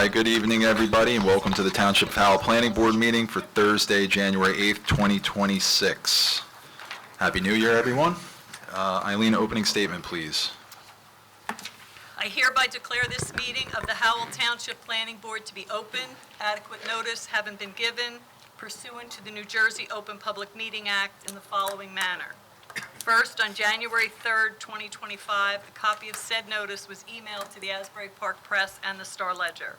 Hi, good evening, everybody, and welcome to the Township of Howell Planning Board meeting for Thursday, January 8th, 2026. Happy New Year, everyone. Eileen, opening statement, please. I hereby declare this meeting of the Howell Township Planning Board to be open. Adequate notice having been given pursuant to the New Jersey Open Public Meeting Act in the following manner. First, on January 3rd, 2025, a copy of said notice was emailed to the Asbury Park Press and the Star Ledger.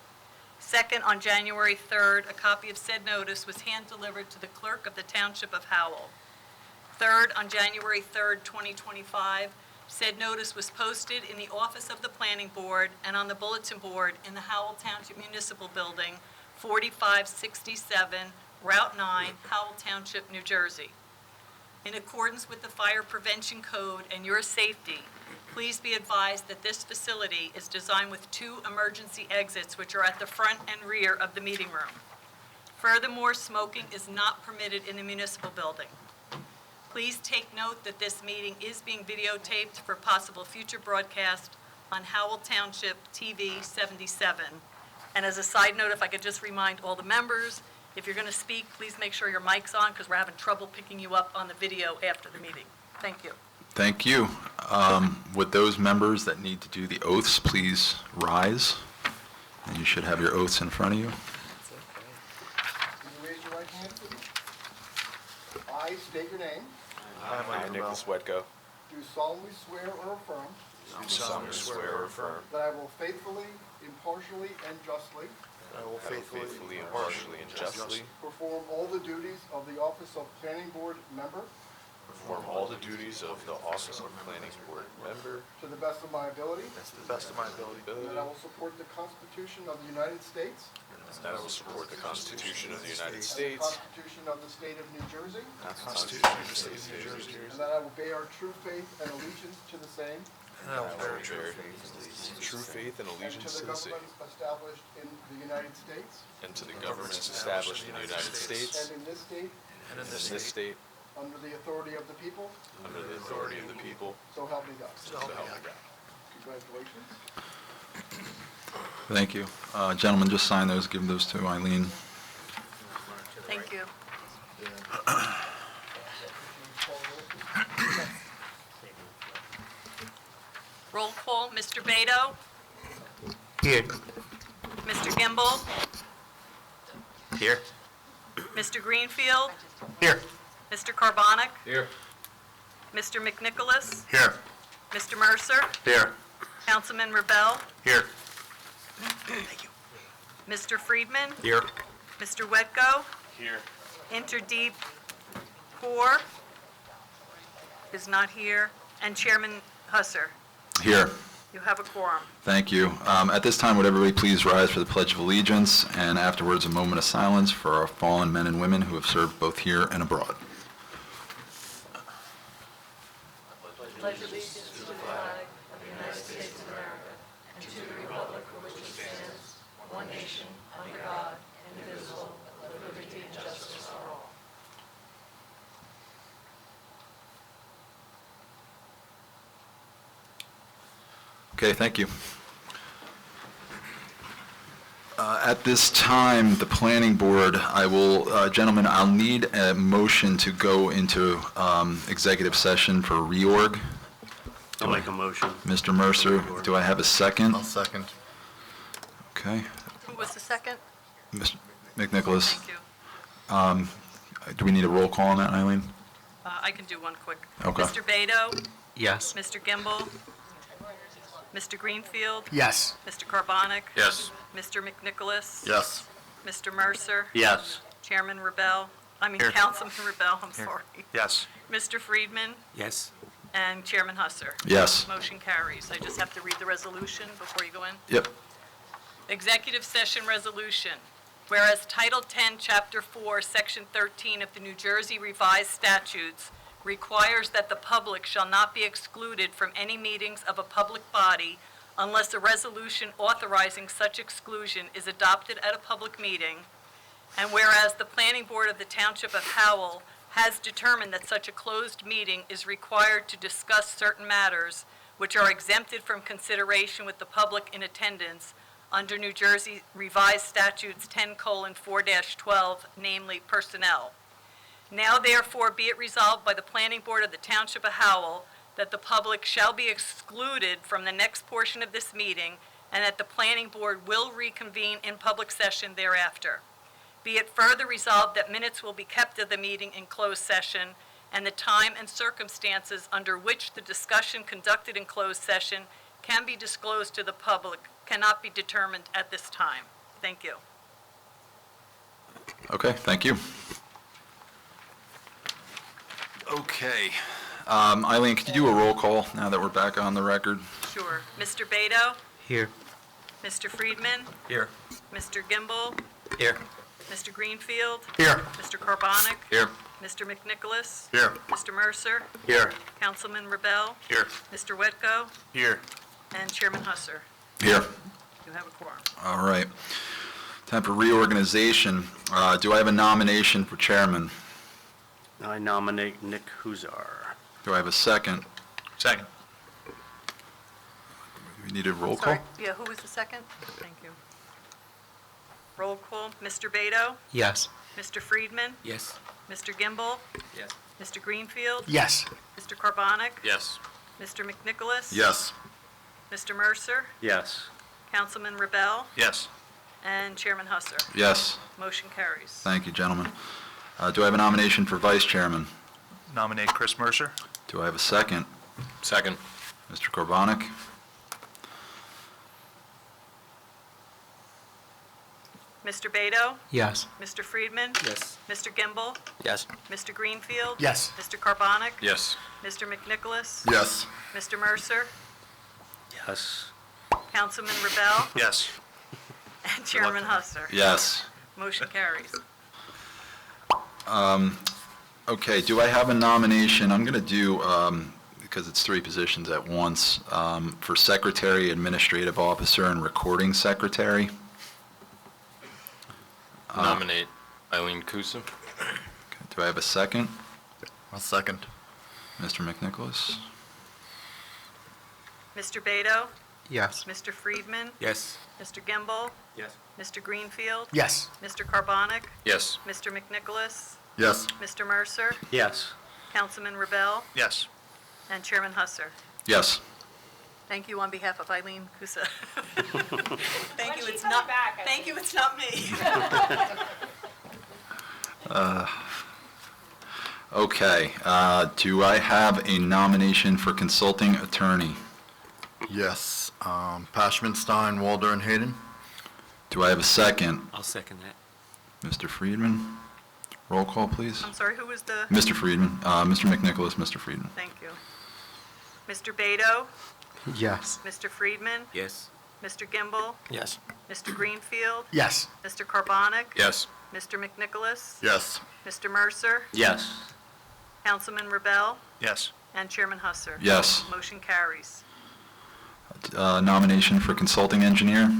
Second, on January 3rd, a copy of said notice was hand-delivered to the clerk of the Township of Howell. Third, on January 3rd, 2025, said notice was posted in the office of the Planning Board and on the bulletin board in the Howell Township Municipal Building, 4567 Route 9, Howell Township, New Jersey. In accordance with the Fire Prevention Code and your safety, please be advised that this facility is designed with 2 emergency exits which are at the front and rear of the meeting room. Furthermore, smoking is not permitted in the municipal building. Please take note that this meeting is being videotaped for possible future broadcast on Howell Township TV 77. And as a side note, if I could just remind all the members, if you're going to speak, please make sure your mic's on because we're having trouble picking you up on the video after the meeting. Thank you. Thank you. With those members that need to do the oaths, please rise. And you should have your oaths in front of you. Can you raise your right hand, please? I state your name. I, Nicholas Wetko, Do solemnly swear or affirm do solemnly swear or affirm that I will faithfully, impartially, and justly that I will faithfully, impartially, and justly perform all the duties of the office of Planning Board member perform all the duties of the office of Planning Board member to the best of my ability, to the best of my ability, and that I will support the Constitution of the United States and that I will support the Constitution of the United and the States, Constitution of the State of New Jersey, the Constitution of the State of New Jersey, and that I will bear true faith and allegiance to the same and I will bear true faith and and allegiance to to the the same, governments established in the United States and to the governments established in the United States and in this state and in this state, under the authority of the people, under the authority of the people, so help me God. so help me God. Congratulations. Thank you. Gentlemen, just sign those, give those to Eileen. Thank you. Roll call, Mr. Beto. Here. Mr. Gimbel. Here. Mr. Greenfield. Here. Mr. Carbonic. Here. Mr. McNicholas. Here. Mr. Mercer. Here. Councilman Rebel. Here. Mr. Friedman. Here. Mr. Wetko. Here. Interdeep Kaur is not here. And Chairman Husser. Here. You have a quorum. Thank you. At this time, would everybody please rise for the Pledge of Allegiance, and afterwards a moment of silence for our fallen men and women who have served both here and abroad. Pledge allegiance to the flag of the United States of America and to the republic for which it stands, one nation, under God, indivisible, with liberty and justice for all. Okay, thank you. At this time, the Planning Board, gentlemen, I'll need a motion to go into executive session for reorg. I'll make a motion. Mr. Mercer, do I have a second? I'll second. Okay. Who was the second? Mr. McNicholas, Thank you. do we need a roll call on that, Eileen? I can do one quick. Okay. Mr. Beto, Yes. Mr. Gimbel, Mr. Greenfield, Yes. Mr. Carbonic, Yes. Mr. McNicholas, Yes. Mr. Mercer, Yes. Chairman Rebel, Here. Councilman Rebel, I'm sorry, Yes. Mr. Friedman, Yes. and Chairman Husser. Yes. Motion carries. I just have to read the resolution before you go in. Yep. Executive session resolution. Whereas Title 10, Chapter 4, Section 13 of the New Jersey Revised Statutes requires that the public shall not be excluded from any meetings of a public body unless a resolution authorizing such exclusion is adopted at a public meeting, and whereas the Planning Board of the Township of Howell has determined that such a closed meeting is required to discuss certain matters which are exempted from consideration with the public in attendance under New Jersey Revised Statutes 10:4-12, namely personnel. Now therefore be it resolved by the Planning Board of the Township of Howell that the public shall be excluded from the next portion of this meeting and that the Planning Board will reconvene in public session thereafter. Be it further resolved that minutes will be kept of the meeting in closed session and the time and circumstances under which the discussion conducted in closed session can be disclosed to the public cannot be determined at this time. Thank you. Okay, thank you. Okay. Eileen, could you do a roll call now that we're back on the record? Sure. Mr. Beto? Here. Mr. Friedman? Here. Mr. Gimbel? Here. Mr. Greenfield? Here. Mr. Carbonic? Here. Mr. McNicholas? Here. Mr. Mercer? Here. Councilman Rebel? Here. Mr. Wetko? Here. And Chairman Husser. Here. You have a quorum. All right. Time for reorganization. Do I have a nomination for chairman? I nominate Nick Huzar. Do I have a second? Second. We need a roll call? Sorry. Yeah, who was the second? Thank you. Roll call. Mr. Beto? Yes. Mr. Friedman? Yes. Mr. Gimbel? Yes. Mr. Greenfield? Yes. Mr. Carbonic? Yes. Mr. McNicholas? Yes. Mr. Mercer? Yes. Councilman Rebel? Yes. And Chairman Husser. Yes. Motion carries. Thank you, gentlemen. Do I have a nomination for vice chairman? Nominate Chris Mercer. Do I have a second? Second. Mr. Carbonic? Mr. Beto? Yes. Mr. Friedman? Yes. Mr. Gimbel? Yes. Mr. Greenfield? Yes. Mr. Carbonic? Yes. Mr. McNicholas? Yes. Mr. Mercer? Yes. Councilman Rebel? Yes. And Chairman Husser. Yes. Motion carries. Okay, do I have a nomination? I'm going to do, because it's three positions at once, for secretary, administrative officer, and recording secretary. Nominate Eileen Kusim. Do I have a second? I'll second. Mr. McNicholas? Mr. Beto? Yes. Mr. Friedman? Yes. Mr. Gimbel? Yes. Mr. Greenfield? Yes. Mr. Carbonic? Yes. Mr. McNicholas? Yes. Mr. Mercer? Yes. Councilman Rebel? Yes. And Chairman Husser. Yes. Thank you on behalf of Eileen Kusa. Thank you, When it's she not, comes back, I thank you, it's not me. Okay, do I have a nomination for consulting attorney? Yes, Pashman, Walder, and Hayden. Do I have a second? I'll second that. Mr. Friedman? Roll call, please. I'm sorry, who was the, Mr. Friedman, Mr. McNicholas, Mr. Friedman. thank you. Mr. Beto? Yes. Mr. Friedman? Yes. Mr. Gimbel? Yes. Mr. Greenfield? Yes. Mr. Carbonic? Yes. Mr. McNicholas? Yes. Mr. Mercer? Yes. Councilman Rebel? Yes. And Chairman Husser. Yes. Motion carries. Nomination for consulting engineer?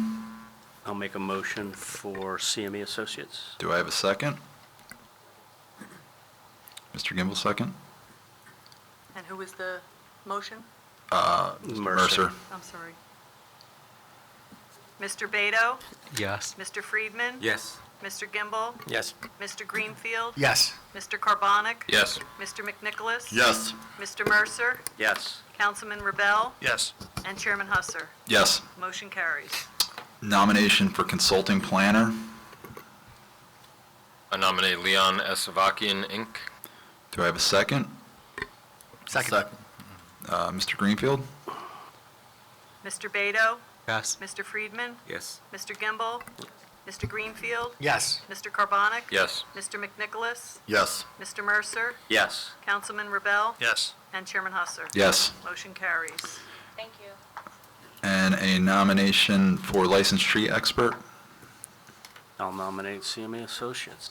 I'll make a motion for CME Associates. Do I have a second? Mr. Gimbel, second? And who was the motion? Mr. Mercer. I'm sorry. Mr. Beto? Yes. Mr. Friedman? Yes. Mr. Gimbel? Yes. Mr. Greenfield? Yes. Mr. Carbonic? Yes. Mr. McNicholas? Yes. Mr. Mercer? Yes. Councilman Rebel? Yes. And Chairman Husser. Yes. Motion carries. Nomination for consulting planner? I nominate Leon Esavakian, Inc. Do I have a second? Second. Mr. Greenfield? Mr. Beto? Yes. Mr. Friedman? Yes. Mr. Gimbel? Mr. Greenfield? Yes. Mr. Carbonic? Yes. Mr. McNicholas? Yes. Mr. Mercer? Yes. Councilman Rebel? Yes. And Chairman Husser. Yes. Motion carries. Thank you. And a nomination for licensed tree expert? I'll nominate CME Associates.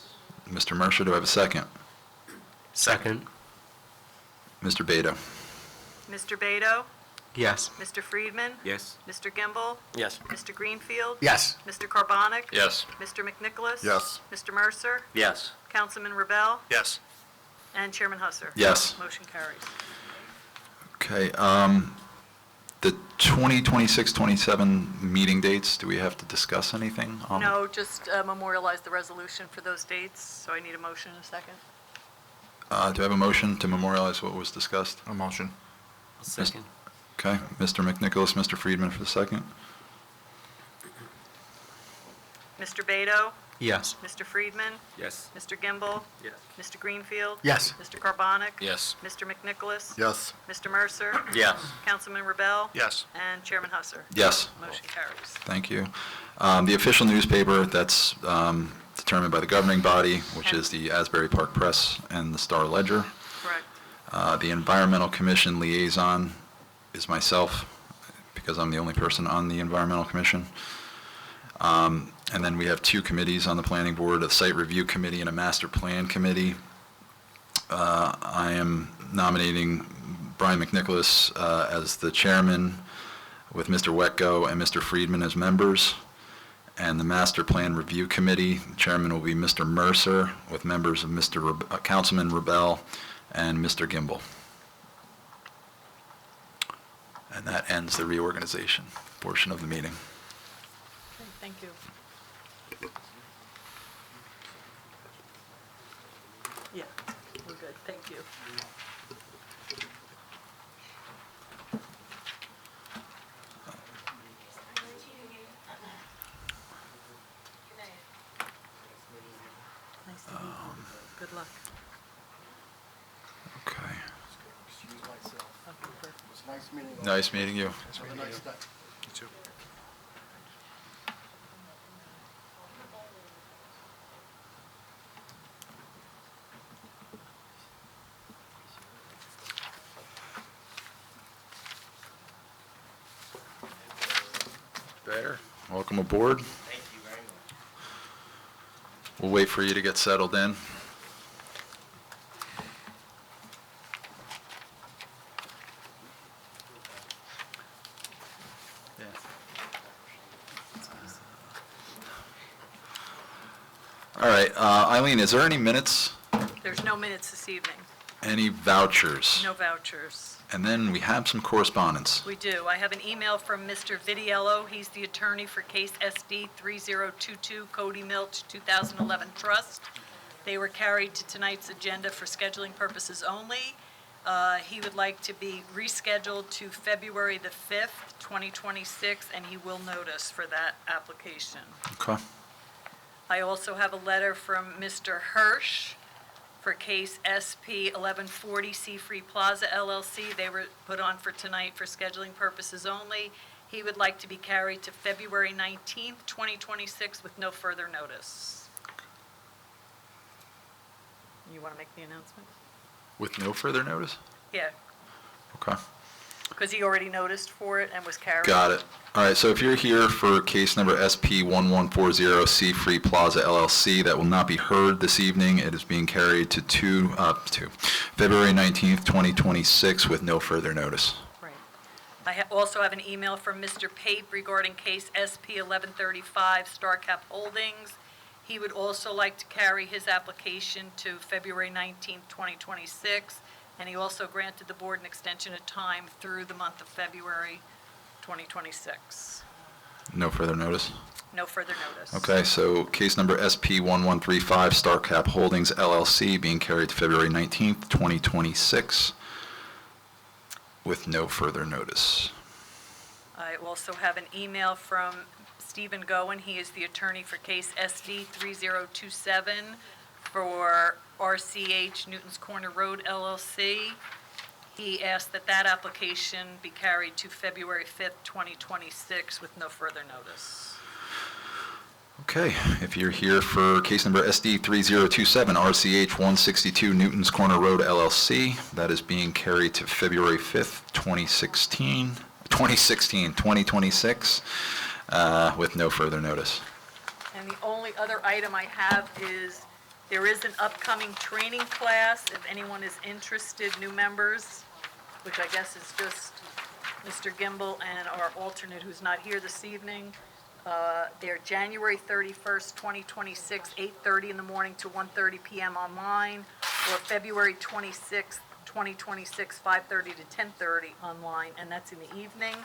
Mr. Mercer, do I have a second? Second. Mr. Beto? Mr. Beto? Yes. Mr. Friedman? Yes. Mr. Gimbel? Yes. Mr. Greenfield? Yes. Mr. Carbonic? Yes. Mr. McNicholas? Yes. Mr. Mercer? Yes. Councilman Rebel? Yes. And Chairman Husser. Yes. Motion carries. Okay, The 2026-27 meeting dates, do we have to discuss anything on? No, just memorialize the resolution for those dates, so I need a motion in a second. Do I have a motion to memorialize what was discussed? A motion. Second. Okay, Mr. McNicholas, Mr. Friedman for the second. Mr. Beto? Yes. Mr. Friedman? Yes. Mr. Gimbel? Yes. Mr. Greenfield? Yes. Mr. Carbonic? Yes. Mr. McNicholas? Yes. Mr. Mercer? Yes. Councilman Rebel? Yes. And Chairman Husser. Yes. Motion carries. Thank you. The official newspaper, that's determined by the governing body, which is the Asbury Park Press and the Star Ledger. Correct. The Environmental Commission liaison is myself, because I'm the only person on the Environmental Commission. And then we have two committees on the planning board, a site review committee and a master plan committee. I am nominating Brian McNicholas as the chairman, with Mr. Wetko and Mr. Friedman as members. And the master plan review committee, the chairman will be Mr. Mercer, with members of Councilman Rebel and Mr. Gimbel. And that ends the reorganization portion of the meeting. Okay, thank you. Yeah, we're good, thank you. Nice to meet you. Good luck. Okay. Excuse myself. Okay, perfect. It was nice meeting you. Nice meeting you. Have a nice day. You too. Better. Welcome aboard. Thank you very much. We'll wait for you to get settled in. All right, Eileen, is there any minutes, There's no minutes this evening, any vouchers? no vouchers. And then we have some correspondence. We do. I have an email from Mr. Vidiello. He's the attorney for case SD 3022 Cody Milch 2011 Trust. They were carried to tonight's agenda for scheduling purposes only. He would like to be rescheduled to February the 5th, 2026, and he will notice for that application. Okay. I also have a letter from Mr. Hirsch for case SP 1140 Seafree Plaza LLC. They were put on for tonight for scheduling purposes only. He would like to be carried to February 19th, 2026, with no further notice. You want to make the announcement? With no further notice? Yeah, Okay. because he already noticed for it and was carried. Got it. All right, so if you're here for case number SP 1140 Seafree Plaza LLC, that will not be heard this evening. It is being carried to February 19th, 2026, with no further notice. Right. I also have an email from Mr. Pape regarding case SP 1135 StarCap Holdings. He would also like to carry his application to February 19th, 2026, and he also granted the board an extension of time through the month of February 2026. No further notice? No further notice. Okay, so case number SP 1135 StarCap Holdings LLC being carried to February 19th, 2026, with no further notice. I also have an email from Stephen Gowen. He is the attorney for case SD 3027 for RCH Newton's Corner Road LLC. He asked that that application be carried to February 5th, 2026, with no further notice. Okay, if you're here for case number SD 3027 RCH 162 Newton's Corner Road LLC, that is being carried to February 5th, 2026, with no further notice. And the only other item I have is, there is an upcoming training class, if anyone is interested, new members, which I guess is just Mr. Gimbel and our alternate who's not here this evening. They're January 31st, 2026, 8:30 in the morning to 1:30 p.m. online, or February 26th, 2026, 5:30 to 10:30 online, and that's in the evening.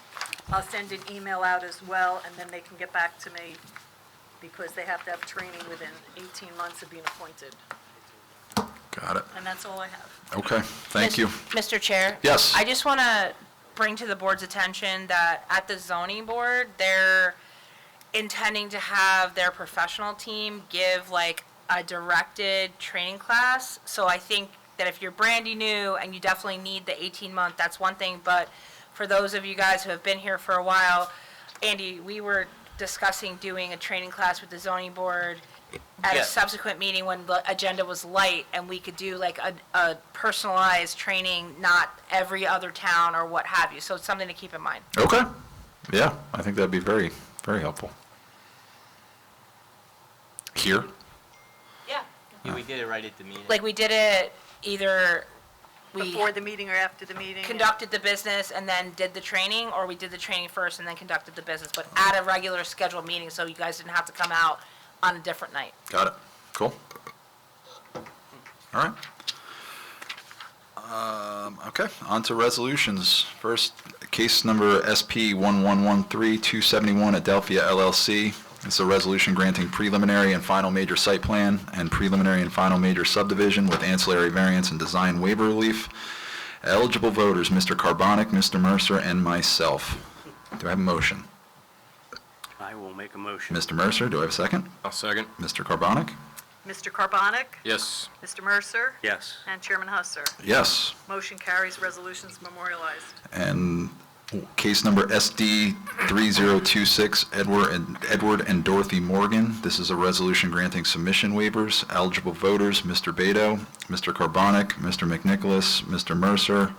I'll send an email out as well, and then they can get back to me because they have to have training within 18 months of being appointed. Got it. And that's all I have. Okay, thank you. Mr. Chair? Yes. I just want to bring to the board's attention that at the zoning board, they're intending to have their professional team give like a directed training class. So I think that if you're brandy new and you definitely need the 18-month, that's one thing. But for those of you guys who have been here for a while, Andy, we were discussing doing a training class with the zoning board at a Yes. subsequent meeting when the agenda was light, and we could do like a personalized training, not every other town or what have you. So it's something to keep in mind. Okay. Yeah, I think that'd be very, very helpful. Here? Yeah. Yeah, we did it right at the meeting. Like we did it either we Before the meeting or after the meeting? conducted the business and then did the training, or we did the training first and then conducted the business, but at a regular scheduled meeting, so you guys didn't have to come out on a different night. Got it. Cool. All right. Okay, on to resolutions. First, case number SP 1113271, Adelphia LLC. It's a resolution granting preliminary and final major site plan and preliminary and final major subdivision with ancillary variance and design waiver relief. Eligible voters, Mr. Carbonic, Mr. Mercer, and myself. Do I have a motion? I will make a motion. Mr. Mercer, do I have a second? I'll second. Mr. Carbonic? Mr. Carbonic? Yes. Mr. Mercer? Yes. And Chairman Husser. Yes. Motion carries, resolutions memorialized. And case number SD 3026, Edward and Dorothy Morgan. This is a resolution granting submission waivers. Eligible voters, Mr. Beto, Mr. Carbonic, Mr. McNicholas, Mr. Mercer,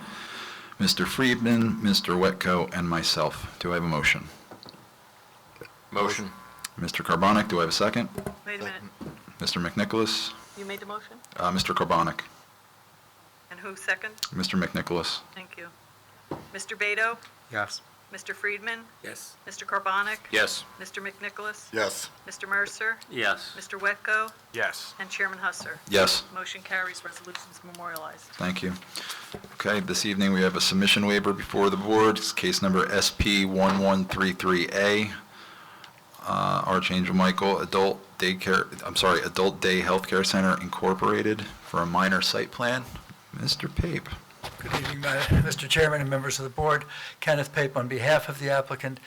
Mr. Friedman, Mr. Wetko, and myself. Do I have a motion? Motion. Mr. Carbonic, do I have a second? Wait a minute, Mr. McNicholas? you made the motion? Mr. Carbonic? And who second? Mr. McNicholas? Thank you. Mr. Beto? Yes. Mr. Friedman? Yes. Mr. Carbonic? Yes. Mr. McNicholas? Yes. Mr. Mercer? Yes. Mr. Wetko? Yes. And Chairman Husser. Yes. Motion carries, resolutions memorialized. Thank you. Okay, this evening we have a submission waiver before the board. It's case number SP 1133A. Archangel Michael Adult Day Healthcare Center Incorporated for a minor site plan. Mr. Pape. Good evening, Mr. Chairman and members of the board. Kenneth Pape on behalf of the applicant.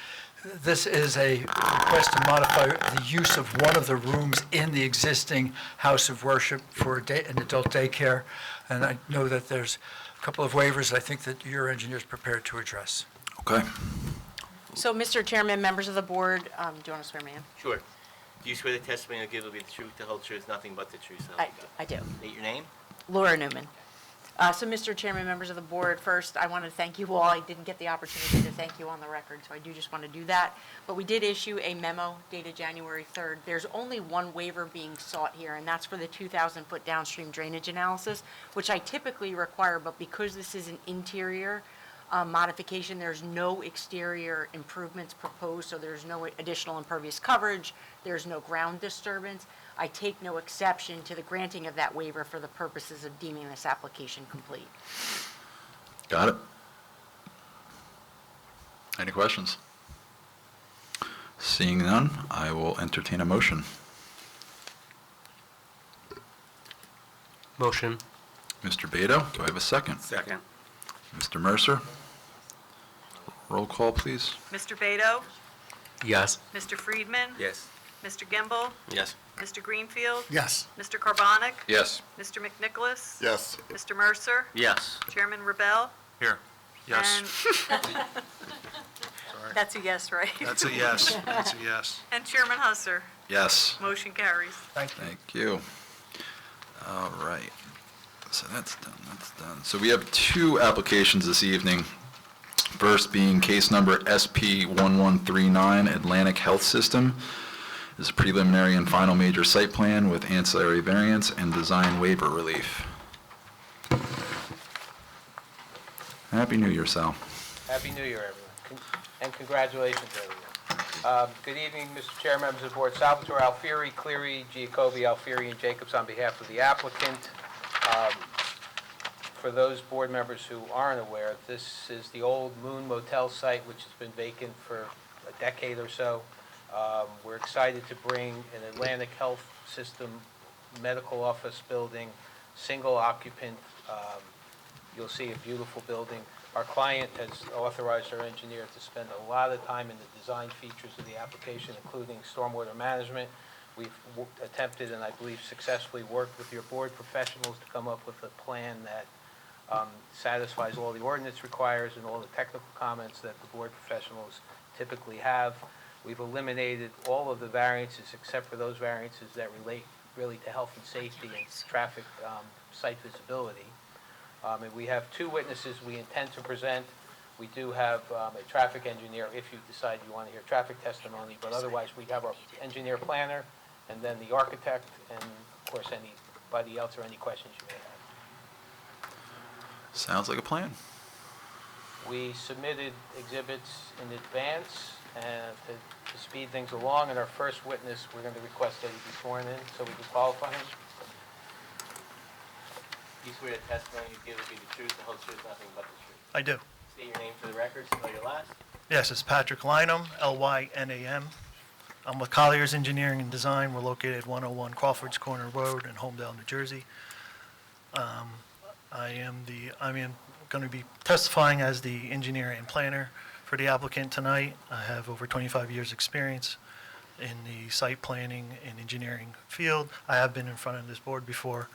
This is a request to modify the use of one of the rooms in the existing house of worship for an adult daycare. And I know that there's a couple of waivers I think that your engineer is prepared to address. Okay. So, Mr. Chairman, members of the board, do you want to swear me in? Sure. Do you swear the testimony you'll give will be the truth, the whole truth, nothing but the truth? So help you God? I do. State your name? Laura Newman. So, Mr. Chairman, members of the board, first, I want to thank you all. I didn't get the opportunity to thank you on the record, so I do just want to do that. But we did issue a memo dated January 3rd. There's only one waiver being sought here, and that's for the 2,000-foot downstream drainage analysis, which I typically require, but because this is an interior modification, there's no exterior improvements proposed, so there's no additional impervious coverage, there's no ground disturbance. I take no exception to the granting of that waiver for the purposes of deeming this application complete. Got it. Any questions? Seeing none, I will entertain a motion. Motion. Mr. Beto, do I have a second? Second. Mr. Mercer? Roll call, please. Mr. Beto? Yes. Mr. Friedman? Yes. Mr. Gimbel? Yes. Mr. Greenfield? Yes. Mr. Carbonic? Yes. Mr. McNicholas? Yes. Mr. Mercer? Yes. Chairman Rebel? Here. Yes. And that's a yes, right? That's a yes. That's a yes. And Chairman Husser. Yes. Motion carries. Thank you. Thank you. All right. So that's done. So we have two applications this evening. First being case number SP 1139, Atlantic Health System. This is a preliminary and final major site plan with ancillary variance and design waiver relief. Happy New Year, Sal. Happy New Year, everyone, and congratulations, everyone. Good evening, Mr. Chair, members of the board. Salvatore Alfieri, Cleary, Giacobbe, Alfieri, and Jacobs on behalf of the applicant. For those board members who aren't aware, this is the old Moon Motel site, which has been vacant for a decade or so. We're excited to bring an Atlantic Health System medical office building, single occupant. You'll see a beautiful building. Our client has authorized our engineer to spend a lot of time in the design features of the application, including stormwater management. We've attempted, and I believe successfully, worked with your board professionals to come up with a plan that satisfies all the ordinance requires and all the technical comments that the board professionals typically have. We've eliminated all of the variances except for those variances that relate really to health and safety and traffic site visibility. And we have two witnesses we intend to present. We do have a traffic engineer if you decide you want to hear traffic testimony, but otherwise we have our engineer planner and then the architect and, of course, anybody else or any questions you may have. Sounds like a plan. We submitted exhibits in advance and to speed things along, and our first witness, we're going to request that he be sworn in so we can qualify him. You swear the testimony you give will be the truth, the whole truth, nothing but the truth. I do. State your name for the record, spell your last. Yes, it's Patrick Lynham, Lynam. I'm with Colliers Engineering and Design. We're located at 101 Crawfords Corner Road in Homedale, New Jersey. I am going to be testifying as the engineer and planner for the applicant tonight. I have over 25 years' experience in the site planning and engineering field. I have been in front of this board before.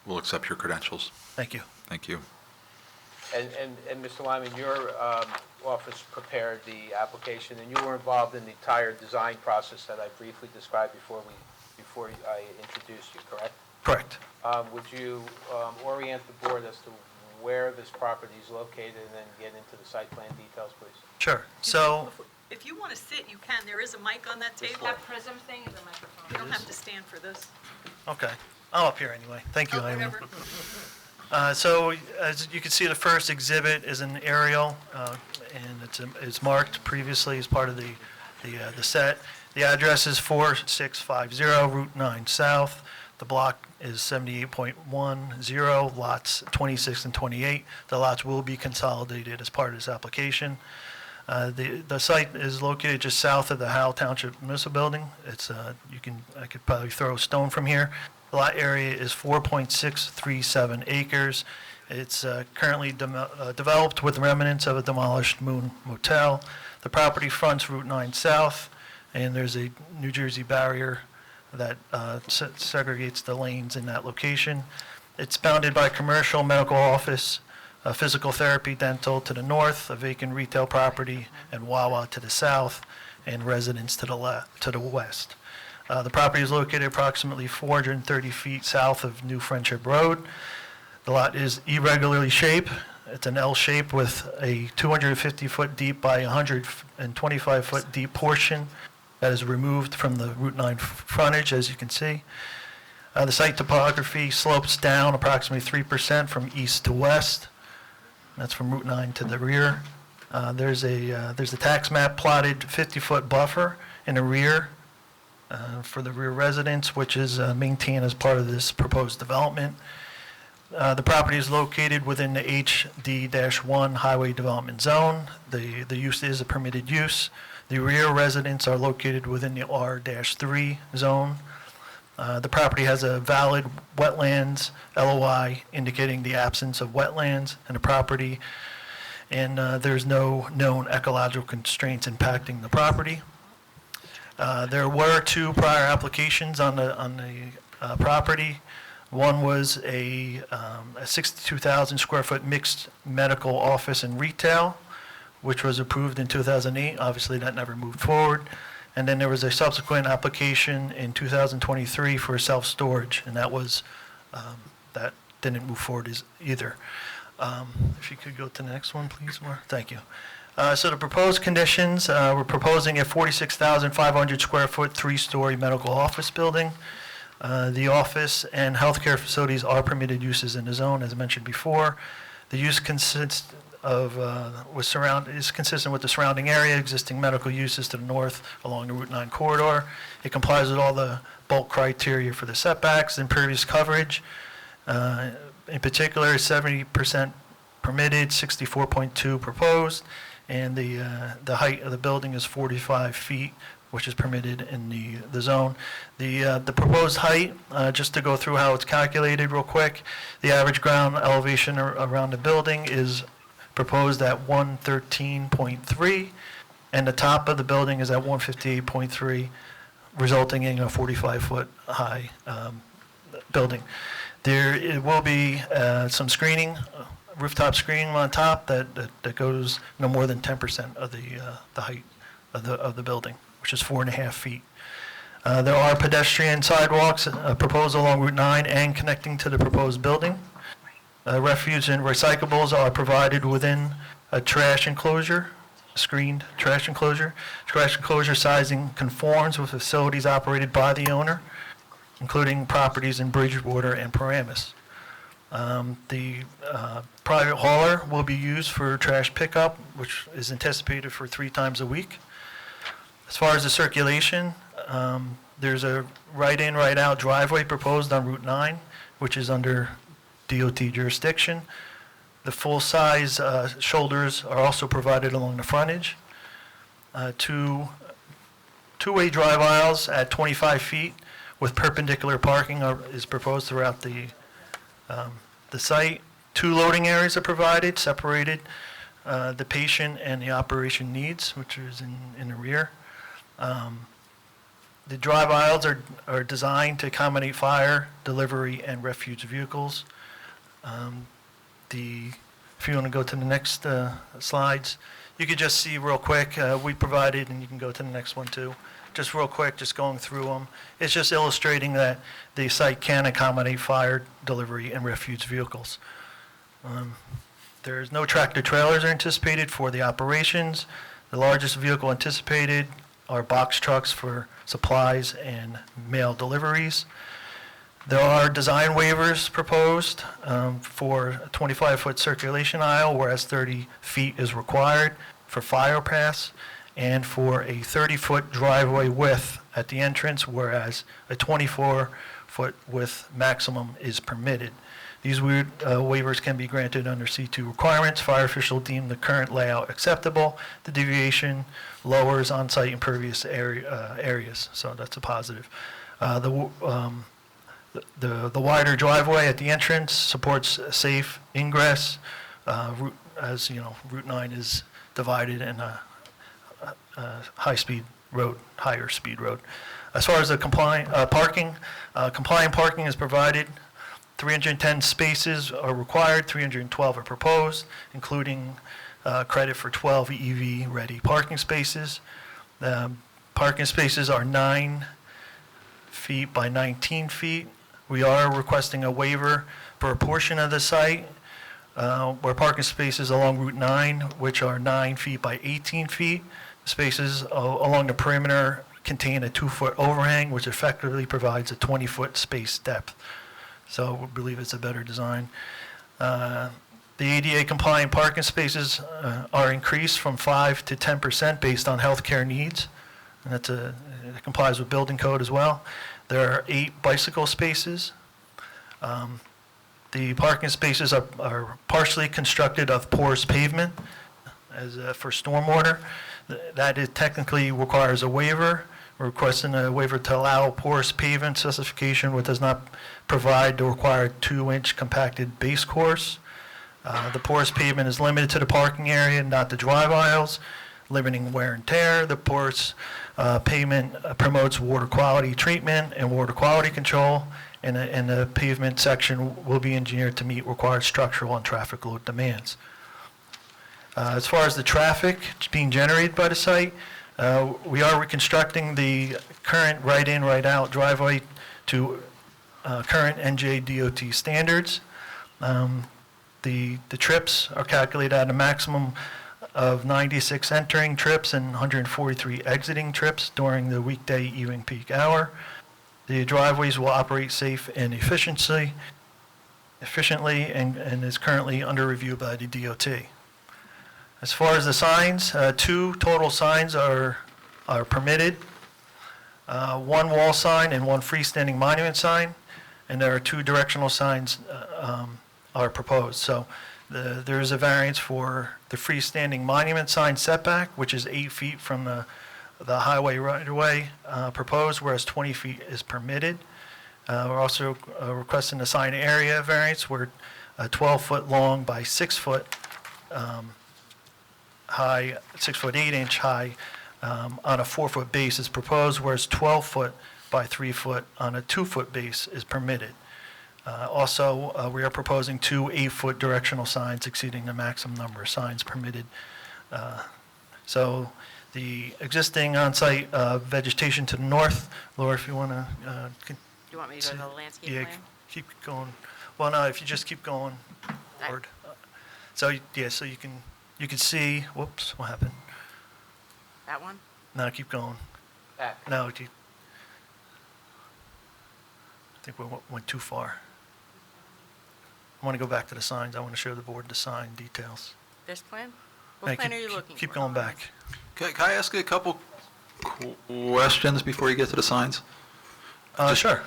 We'll accept your credentials. Thank you. Thank you. And Mr. Lyman, your office prepared the application, and you were involved in the entire design process that I briefly described before I introduced you, correct? Correct. Would you orient the board as to where this property is located and then get into the site plan details, please? Sure. So, If you want to sit, you can. There is a mic on that table. That prism thing is a microphone. You don't have to stand for this. okay. I'm up here anyway. Thank you, Oh, Eileen. whatever. So as you can see, the first exhibit is an aerial, and it's marked previously as part of the set. The address is 4650 Route 9 South. The block is 78.10, lots 26 and 28. The lots will be consolidated as part of this application. The site is located just south of the Howell Township Municipal Building. It's I could probably throw a stone from here. The lot area is 4.637 acres. It's currently developed with remnants of a demolished Moon Motel. The property fronts Route 9 South, and there's a New Jersey barrier that segregates the lanes in that location. It's bounded by commercial, medical office, physical therapy, dental to the north, a vacant retail property, and Wawa to the south, and residents to the west. The property is located approximately 430 feet south of New Friendship Road. The lot is irregularly shaped. It's an L shape with a 250-foot deep by 125-foot deep portion that is removed from the Route 9 frontage, as you can see. The site topography slopes down approximately 3% from east to west. That's from Route 9 to the rear. There's a tax map plotted 50-foot buffer in the rear for the rear residence, which is maintained as part of this proposed development. The property is located within the HD-1 Highway Development Zone. The use is a permitted use. The rear residents are located within the R-3 zone. The property has a valid wetlands LOI indicating the absence of wetlands in the property, and there's no known ecological constraints impacting the property. There were two prior applications on the property. One was a 62,000 square foot mixed medical office and retail, which was approved in 2008. Obviously, that never moved forward. And then there was a subsequent application in 2023 for self-storage, and that didn't move forward either. If you could go to the next one, please, Mark. Thank you. So the proposed conditions, we're proposing a 46,500 square foot, 3-story medical office building. The office and healthcare facilities are permitted uses in the zone, as mentioned before. The use consists of is consistent with the surrounding area, existing medical uses to the north along the Route 9 corridor. It complies with all the bulk criteria for the setbacks, impervious coverage, In particular, 70% permitted, 64.2 proposed, and the height of the building is 45 feet, which is permitted in the zone. The proposed height, just to go through how it's calculated real quick, the average ground elevation around the building is proposed at 113.3, and the top of the building is at 158.3, resulting in a 45-foot high building. There will be some screening, rooftop screening on top that goes no more than 10% of the height of the building, which is 4.5 feet. There are pedestrian sidewalks proposed along Route 9 and connecting to the proposed building. Refuse and recyclables are provided within a trash enclosure, screened trash enclosure. Trash enclosure sizing conforms with facilities operated by the owner, including properties in Bridgewater and Paramus. The private hauler will be used for trash pickup, which is anticipated for 3 times a week. As far as the circulation, there's a right-in, right-out driveway proposed on Route 9, which is under DOT jurisdiction. The full-size shoulders are also provided along the frontage. Two-way drive aisles at 25 feet with perpendicular parking is proposed throughout the site. 2 loading areas are provided, separated the patient and the operation needs, which is in the rear. The drive aisles are designed to accommodate fire, delivery, and refuge vehicles. If you want to go to the next slides, you could just see real quick, we provided, and you can go to the next one too, just real quick, just going through them. It's just illustrating that the site can accommodate fire, delivery, and refuge vehicles. There's no tractor trailers are anticipated for the operations. The largest vehicle anticipated are box trucks for supplies and mail deliveries. There are design waivers proposed for a 25-foot circulation aisle, whereas 30 feet is required for fire pass, and for a 30-foot driveway width at the entrance, whereas a 24-foot width maximum is permitted. These waivers can be granted under C2 requirements. Fire official deemed the current layout acceptable. The deviation lowers on-site impervious areas, so that's a positive. The wider driveway at the entrance supports safe ingress. As you know, Route 9 is divided in a high-speed road, higher speed road. As far as the compliant parking is provided. 310 spaces are required, 312 are proposed, including credit for 12 EV-ready parking spaces. The parking spaces are 9 feet by 19 feet. We are requesting a waiver for a portion of the site where parking spaces along Route 9, which are 9 feet by 18 feet. Spaces along the perimeter contain a 2-foot overhang, which effectively provides a 20-foot space depth. So we believe it's a better design. The ADA compliant parking spaces are increased from 5 to 10% based on healthcare needs, and it complies with building code as well. There are 8 bicycle spaces. The parking spaces are partially constructed of porous pavement as for stormwater. That technically requires a waiver. We're requesting a waiver to allow porous pavement specification, which does not provide the required 2-inch compacted base course. The porous pavement is limited to the parking area, not the drive aisles, limiting wear and tear. The porous pavement promotes water quality treatment and water quality control, and the pavement section will be engineered to meet required structural and traffic load demands. As far as the traffic being generated by the site, we are reconstructing the current right-in, right-out driveway to current NJDOT standards. The trips are calculated at a maximum of 96 entering trips and 143 exiting trips during the weekday evening peak hour. The driveways will operate safe and efficiently and is currently under review by the DOT. As far as the signs, 2 total signs are permitted, 1 wall sign and 1 freestanding monument sign, and there are 2 directional signs are proposed. So there is a variance for the freestanding monument sign setback, which is 8 feet from the highway right-of-way proposed, whereas 20 feet is permitted. We're also requesting a sign area variance where a 12-foot long by 6-foot high, 6-foot 8-inch high on a 4-foot base is proposed, whereas 12-foot by 3-foot on a 2-foot base is permitted. Also, we are proposing 2 8-foot directional signs exceeding the maximum number of signs permitted. So the existing on-site vegetation to the north, Laura, if you want to. Do you want me to go to the landscape Yeah, plan? keep going. Well, no, if you just keep going Right. forward. So, yeah, so you can see, whoops, what happened? That one? No, keep going. Back. No, I think we went too far. I want to go back to the signs. I want to show the board the sign details. This plan? Hey, What plan keep- are you looking for? Keep going back. Can I ask you a couple questions before you get to the signs? Sure.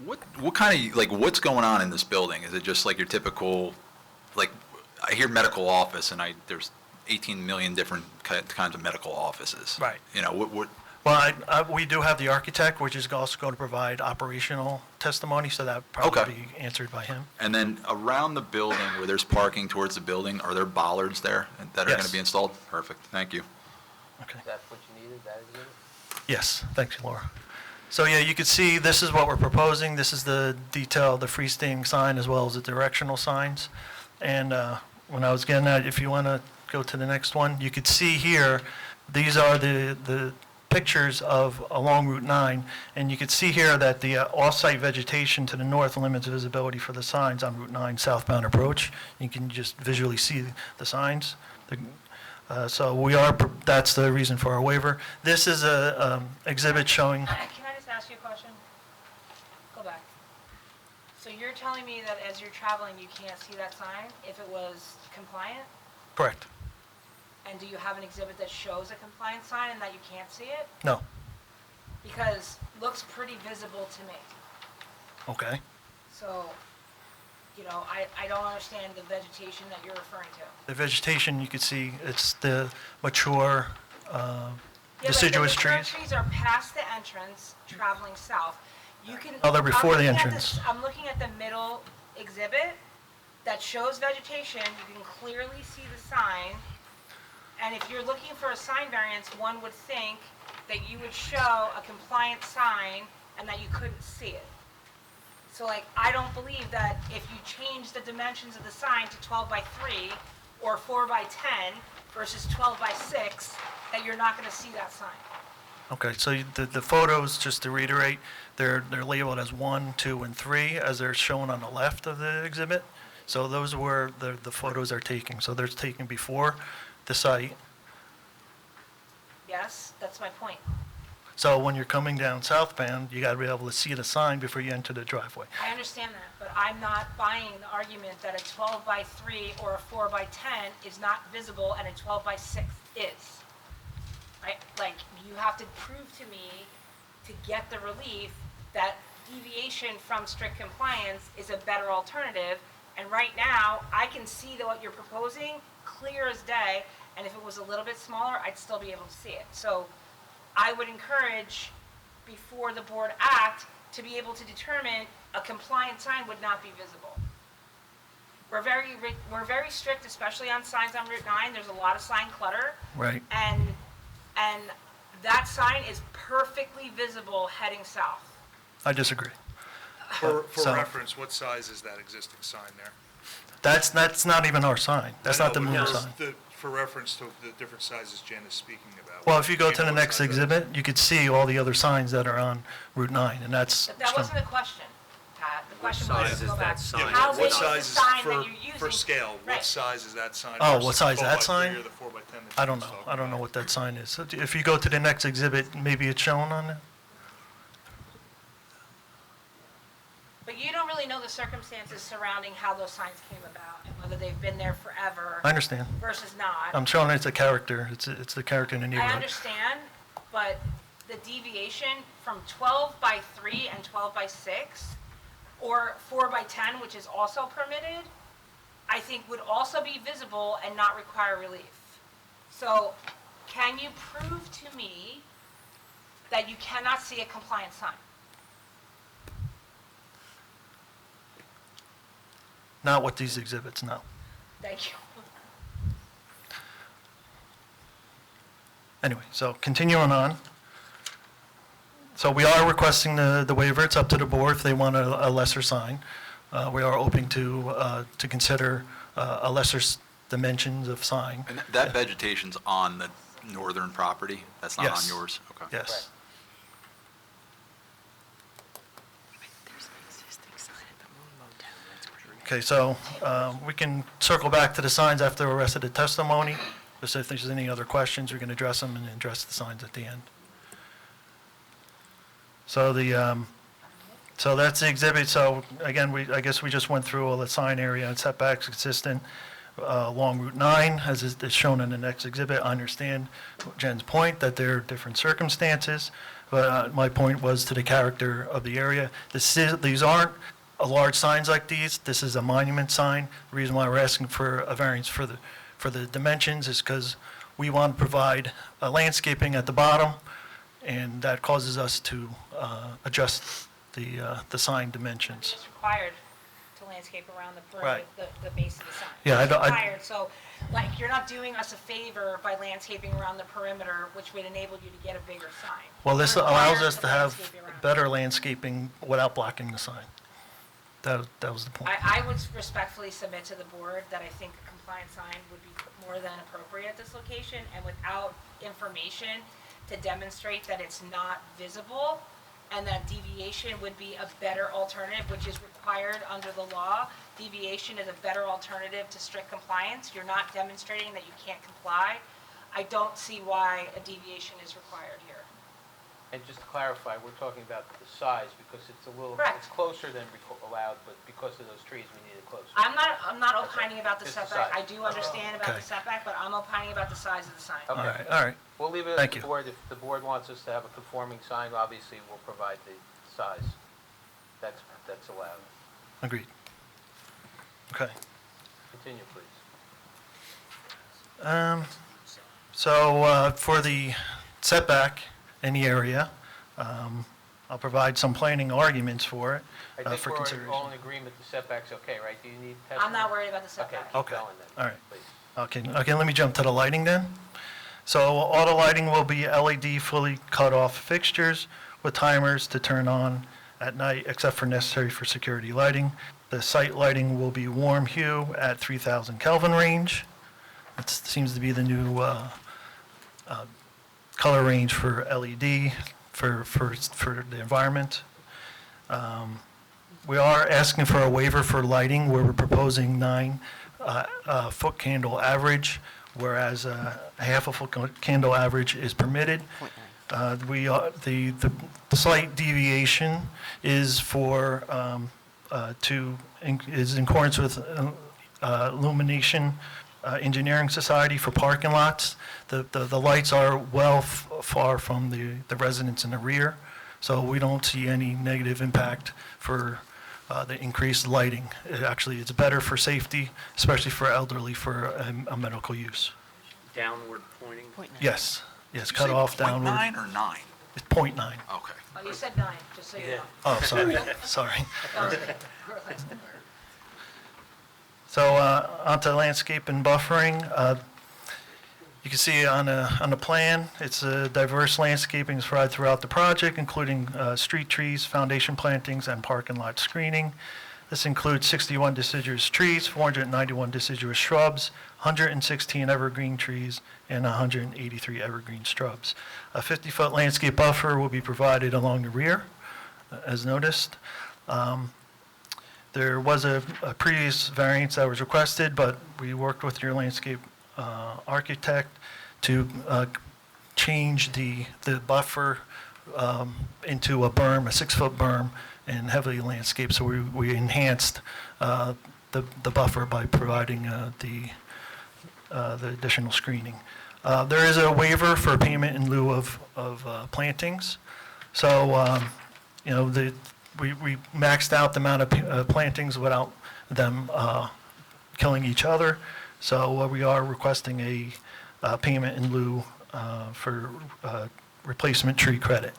What kind of, like, what's going on in this building? Is it just like your typical, like, I hear medical office, and there's 18 million different kinds of medical offices. Right. You know, what, Well, we do have the architect, which is also going to provide operational testimony, so that would probably Okay. be answered by him. and then around the building where there's parking towards the building, are there bollards there that are going Yes. to be installed? Perfect, thank you. Okay. That's what you needed, that is it? Yes, thanks, Laura. So, yeah, you can see, this is what we're proposing. This is the detail, the freestanding sign, as well as the directional signs. And when I was getting at, if you want to go to the next one, you could see here, these are the pictures of along Route 9, and you can see here that the off-site vegetation to the north limits visibility for the signs on Route 9 southbound approach. You can just visually see the signs. So that's the reason for our waiver. This is a exhibit showing, Can I just ask you a question? Go back. So you're telling me that as you're traveling, you can't see that sign if it was compliant? correct, And do you have an exhibit that shows a compliant sign and that you can't see it? no, Because it looks pretty visible to me. okay. So, I don't understand the vegetation that you're referring to. The vegetation, you can see, it's the mature Yeah, deciduous but the mature trees. trees are past the entrance, traveling south. You can. Oh, they're before I'm the looking at entrance. I'm looking at the middle exhibit that shows vegetation. You can clearly see the sign. And if you're looking for a sign variance, one would think that you would show a compliant sign and that you couldn't see it. So I don't believe that if you change the dimensions of the sign to 12 by 3 or 4 by 10 versus 12 by 6, that you're not going to see that sign. Okay, so the photos, just to reiterate, they're labeled as 1, 2, and 3, as they're shown on the left of the exhibit. So those are where the photos are taken. So they're taken before the site. Yes, that's my point. So when you're coming down southbound, you got to be able to see the sign before you enter the driveway. I understand that, but I'm not buying the argument that a 12 by 3 or a 4 by 10 is not visible and a 12 by 6 is. Right? You have to prove to me, to get the relief, that deviation from strict compliance is a better alternative. And right now, I can see what you're proposing clear as day, and if it was a little bit smaller, I'd still be able to see it. So I would encourage, before the board act, to be able to determine a compliant sign would not be visible. We're very strict, especially on signs on Route 9. There's a lot of sign clutter. Right. And that sign is perfectly visible heading south. I disagree. For So- reference, what size is that existing sign there? That's not even our sign. That's not the I know, moon but sign. For reference to the different sizes Jen is speaking about. Well, if you go to know the what next size that is? exhibit, you could see all the other signs that are on Route 9, and that's. But that wasn't the question, Pat. The question size was, is go that back. sign? Yeah, How what big is the size is sign for- that you're using? For scale, what Right. size is that sign? Oh, versus what size the that 12 by 3 sign? Or the 4 by 10? that I Jen don't was know. talking I don't know about? what that sign is. So if you go to the next exhibit, maybe it's shown on it? But you don't really know the circumstances surrounding how those signs came about and whether they've been there forever I understand. versus not. I'm showing it's a character. It's the character in the I neighborhood. understand, but the deviation from 12 by 3 and 12 by 6 or 4 by 10, which is also permitted, I think would also be visible and not require relief. So can you prove to me that you cannot see a compliant sign? Not with these exhibits, no. Thank you. Anyway, so continuing on. So we are requesting the waiver. It's up to the board if they want a lesser sign. We are open to consider a lesser dimensions of sign. And that vegetation's on the northern property? That's not on Yes. yours? Okay. Yes. Okay, so we can circle back to the signs after the rest of the testimony. Just if there's any other questions, we can address them and address the signs at the end. So so that's the exhibit. So again, I guess we just went through all the sign area and setbacks consistent along Route 9, as is shown in the next exhibit. I understand Jen's point that there are different circumstances, but my point was to the character of the area. These aren't large signs like these. This is a monument sign. The reason why we're asking for a variance for the dimensions is because we want to provide landscaping at the bottom, and that causes us to adjust the sign dimensions. It's required to landscape around the perimeter, the base of the sign. Yeah, It's required, so, like, you're not doing us a favor by landscaping around the perimeter, which would enable you to get a bigger sign. Well, this You're allows required us to have landscape around. better landscaping without blocking the sign. That was the point. I would respectfully submit to the board that I think a compliant sign would be more than appropriate at this location, and without information to demonstrate that it's not visible, and that deviation would be a better alternative, which is required under the law. Deviation is a better alternative to strict compliance. You're not demonstrating that you can't comply. I don't see why a deviation is required here. And just to clarify, we're talking about the size, because it's a little, Correct. it's closer than allowed, but because of those trees, we need it closer. I'm not opining about the Just the setback. size. I do understand about Okay. the setback, but I'm opining about the size of the sign. Okay. All right. We'll leave it up Thank to you. the board. If the board wants us to have a conforming sign, obviously, we'll provide the size. That's allowed. Agreed. Okay. Continue, please. So for the setback in the area, I'll provide some planning arguments for it I for think we're consideration. all in agreement the setback's okay, right? Do you need I'm testimony? not worried about the Okay, setback. keep Okay. going then. All right. Please. Okay, let me jump to the lighting then. So all the lighting will be LED fully cut off fixtures with timers to turn on at night, except for necessary for security lighting. The site lighting will be warm hue at 3,000 Kelvin range. It seems to be the new color range for LED for the environment. We are asking for a waiver for lighting where we're proposing 9-foot candle average, whereas a half a foot candle average is permitted. The slight deviation is is in accordance with Illumination Engineering Society for parking lots. The lights are far from the residents in the rear, so we don't see any negative impact for the increased lighting. Actually, it's better for safety, especially for elderly, for a medical use. Downward pointing? Yes, cut off downward. 0.9 or 9? It's 0.9. Okay. Oh, you said 9, just so you know. Oh, sorry. Okay. So onto landscape and buffering. You can see on the plan, it's a diverse landscaping spread throughout the project, including street trees, foundation plantings, and parking lot screening. This includes 61 deciduous trees, 491 deciduous shrubs, 116 evergreen trees, and 183 evergreen shrubs. A 50-foot landscape buffer will be provided along the rear, as noticed. There was a previous variance that was requested, but we worked with your landscape architect to change the buffer into a berm, a 6-foot berm, and heavily landscaped. So we enhanced the buffer by providing the additional screening. There is a waiver for payment in lieu of plantings. So, we maxed out the amount of plantings without them killing each other. So we are requesting a payment in lieu for replacement tree credit.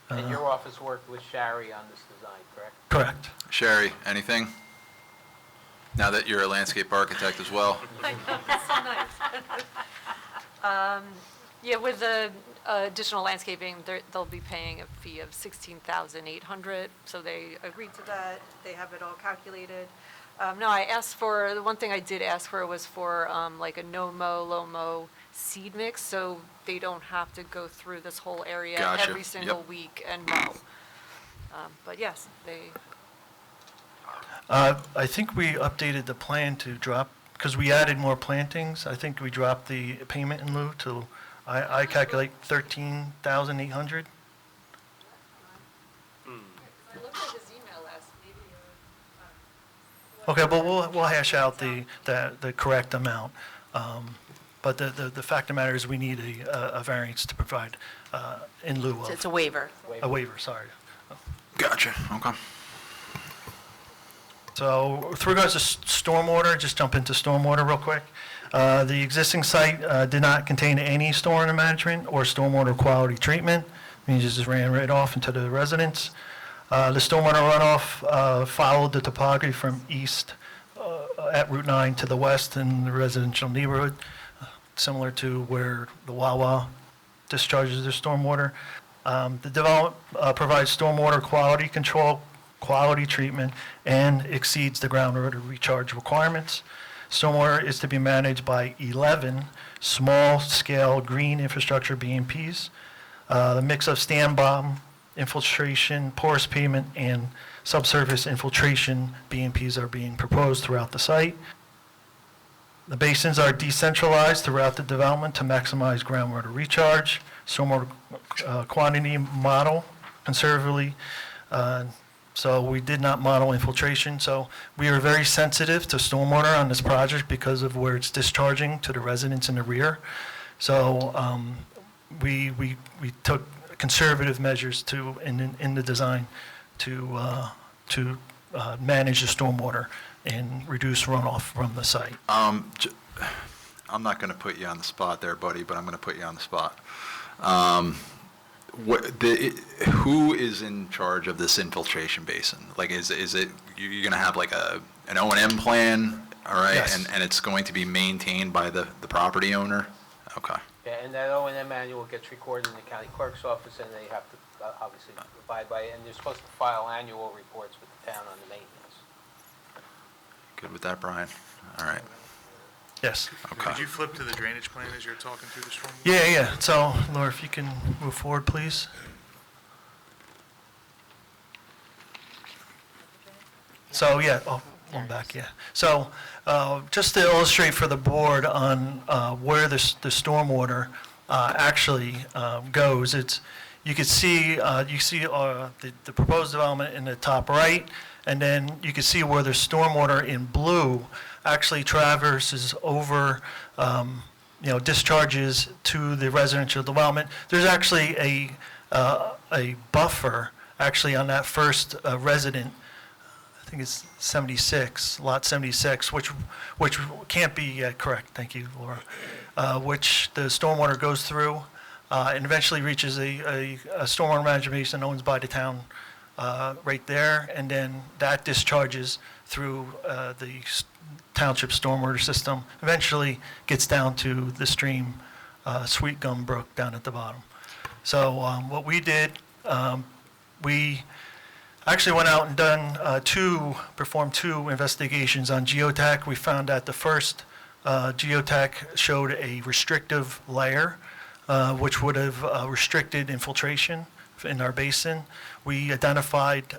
And your office worked with Shari on this design, correct? Correct. Sherry, anything? Now that you're a landscape architect as well? I know, it's so nice. Yeah, with the additional landscaping, they'll be paying a fee of $16,800, so they agreed to that. They have it all calculated. No, I asked for, the one thing I did ask for was for like a no-mow, low-mow seed mix, so they don't have to go through this whole area Gotcha. every single Yep. week and mow. But yes, they, I think we updated the plan to drop, because we added more plantings. I think we dropped the payment in lieu to, I calculate 13,800. I looked at his email last, maybe, Okay, but we'll hash out the correct amount. But the fact of the matter is we need a variance to provide in lieu of. It's a waiver. A waiver, sorry. Gotcha, okay. So with regards to stormwater, just jump into stormwater real quick. The existing site did not contain any stormwater management or stormwater quality treatment. Means it just ran right off into the residents. The stormwater runoff followed the topography from east at Route 9 to the west in the residential neighborhood, similar to where the Wawa discharges their stormwater. The development provides stormwater quality control, quality treatment, and exceeds the groundwater recharge requirements. Stormwater is to be managed by 11 small-scale green infrastructure BMPs. The mix of stand bomb, infiltration, porous pavement, and subsurface infiltration BMPs are being proposed throughout the site. The basins are decentralized throughout the development to maximize groundwater recharge. Stormwater quantity model conservatively. So we did not model infiltration. So we are very sensitive to stormwater on this project because of where it's discharging to the residents in the rear. So we took conservative measures in the design to manage the stormwater and reduce runoff from the site. I'm not going to put you on the spot there, buddy, but I'm going to put you on the spot. Who is in charge of this infiltration basin? Like, is it, you're going to have like an O&M plan, all right? Yes. And it's going to be maintained by the property owner? Okay. Yeah, and that O&M manual gets recorded in the county clerk's office, and they have to obviously abide by it, and they're supposed to file annual reports with the town on the maintenance. Good with that, Brian? All right. Yes. Okay. Could you flip to the drainage plan as you're talking through the stormwater? Yeah. So, Laura, if you can move forward, please. So, yeah, one back, yeah. So, just to illustrate for the board on where the stormwater actually goes, you can see the proposed development in the top right, and then you can see where the stormwater in blue actually traverses over, discharges to the residential development. There's actually a buffer actually on that first resident. I think it's 76, lot 76, which can't be correct. Thank you, Laura. Which the stormwater goes through and eventually reaches a stormwater management basin owned by the town right there, and then that discharges through the township stormwater system, eventually gets down to the stream, Sweet Gum Brook down at the bottom. So what we did, we actually went out and performed two investigations on geotech. We found that the first geotech showed a restrictive layer, which would have restricted infiltration in our basin. We identified